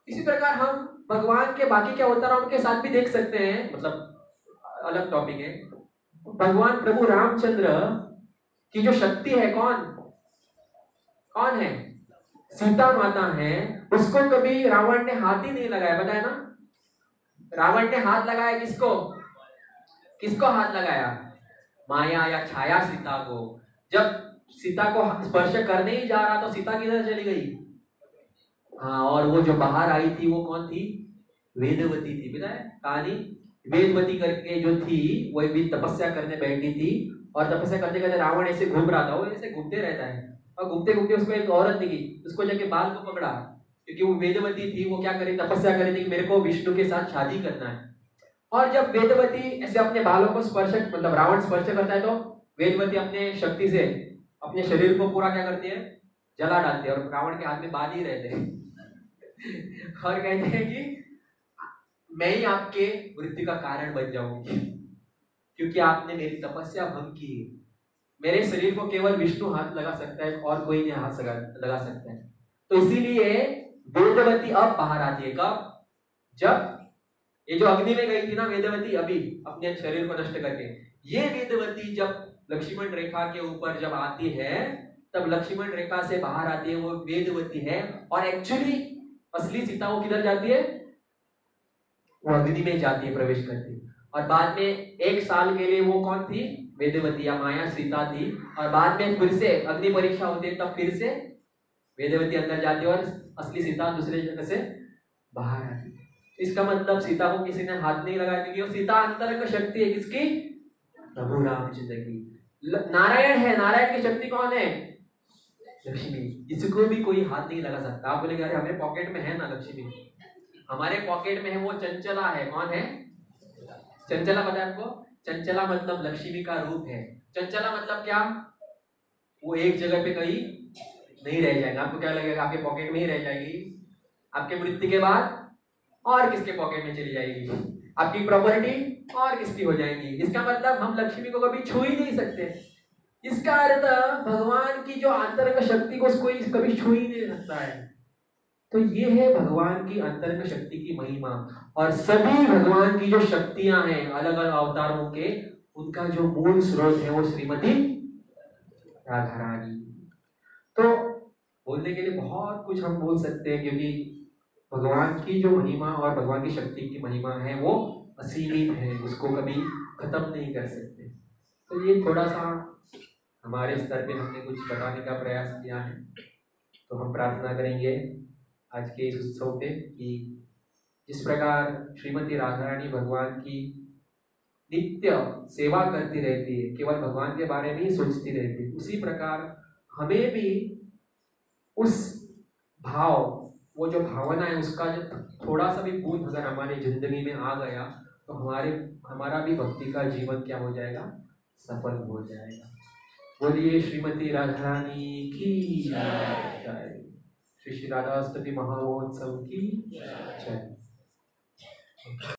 इसी प्रकार हम भगवान के बाकी के अवतारों के साथ भी देख सकते हैं, मतलब अलग टॉपिक है। भगवान प्रभु रामचंद्र की जो शक्ति है, कौन है? सीता माता है। उसको कभी रावण ने हाथ ही नहीं लगाया, बताया ना? रावण ने हाथ लगाया किसको? किसको हाथ लगाया? माया या छाया सीता को। जब सीता को स्पर्श करने ही जा रहा तो सीता किधर चली गई? हाँ, और वो जो बाहर आई थी वो कौन थी? वेदवती थी। पता है कहानी? वेदवती करके जो थी वो भी तपस्या करने बैठी थी, और तपस्या करते करते रावण ऐसे घूम रहा था, वो ऐसे घूमते रहता है, और घूमते घूमते उसको एक औरत दिखी, उसको जाके बाल को पकड़ा, क्योंकि वो वेदवती थी। वो क्या करे? तपस्या करे थी कि मेरे को विष्णु के साथ शादी करना है। और जब वेदवती ऐसे अपने बालों को स्पर्श, मतलब रावण स्पर्श करता है, तो वेदवती अपने शक्ति से अपने शरीर को पूरा क्या करती है? जला डालती है, और रावण के हाथ में बाल ही रहते हैं। और कहते हैं कि मैं ही आपके मृत्यु का कारण बन जाऊंगी, क्योंकि आपने मेरी तपस्या भंग की। मेरे शरीर को केवल विष्णु हाथ लगा सकता है, और कोई नहीं हाथ लगा सकता है। तो इसीलिए वेदवती अब बाहर आती है। कब? जब ये जो अग्नि में गई थी ना वेदवती, अभी अपने शरीर को नष्ट करके, ये वेदवती जब लक्ष्मण रेखा के ऊपर जब आती है, तब लक्ष्मण रेखा से बाहर आती है, वो वेदवती है। और एक्चुअली असली सीता वो किधर जाती है? वो अग्नि में जाती है, प्रवेश करती है। और बाद में 1 साल के लिए वो कौन थी? वेदवती या माया सीता थी। और बाद में फिर से अग्नि परीक्षा होती है, तब फिर से वेदवती अंदर जाती है, और असली सीता दूसरे जगह से बाहर आती है। इसका मतलब सीता को किसी ने हाथ नहीं लगाया, क्योंकि वो सीता अंतरंग शक्ति है किसकी? प्रभु रामचंद्र की। नारायण है, नारायण की शक्ति कौन है? लक्ष्मी। इसको भी कोई हाथ नहीं लगा सकता। आप बोलेंगे अरे हमारे पॉकेट में है ना लक्ष्मी, हमारे पॉकेट में है, वो चंचला है। कौन है? चंचला पता है आपको? चंचला मतलब लक्ष्मी का रूप है। चंचला मतलब क्या? वो एक जगह पे कहीं नहीं रह जाएगा। आपको क्या लगेगा? आपके पॉकेट में ही रह जाएगी, आपके मृत्यु के बाद और किसके पॉकेट में चली जाएगी? आपकी प्रॉपर्टी और किसकी हो जाएगी? इसका मतलब हम लक्ष्मी को कभी छू ही नहीं सकते। इसका अर्थ भगवान की जो अंतरंग शक्ति को कोई कभी छू ही नहीं सकता है। तो ये है भगवान की अंतरंग शक्ति की महिमा। और सभी भगवान की जो शक्तियां हैं अलग अलग अवतारों के, उनका जो मूल स्रोत है वो श्रीमती राधा रानी। तो बोलने के लिए बहुत कुछ हम बोल सकते हैं, क्योंकि भगवान की जो महिमा और भगवान की शक्ति की महिमा है वो असीमित है, उसको कभी खत्म नहीं कर सकते। तो ये थोड़ा सा हमारे स्तर पे हमने कुछ बताने का प्रयास किया है। तो हम प्रार्थना करेंगे आज के इस उत्सव पे कि जिस प्रकार श्रीमती राधा रानी भगवान की नित्य सेवा करती रहती है, केवल भगवान के बारे में ही सोचती रहती है, उसी प्रकार हमें भी उस भाव, वो जो भावना है, उसका जो थोड़ा सा भी बूंद अगर हमारी जिंदगी में आ गया, तो हमारा भी भक्ति का जीवन क्या हो जाएगा, सफल हो जाएगा। बोलिए श्रीमती राधा रानी की जय। श्री श्री राधाष्टमी महामहोत्सव की जय।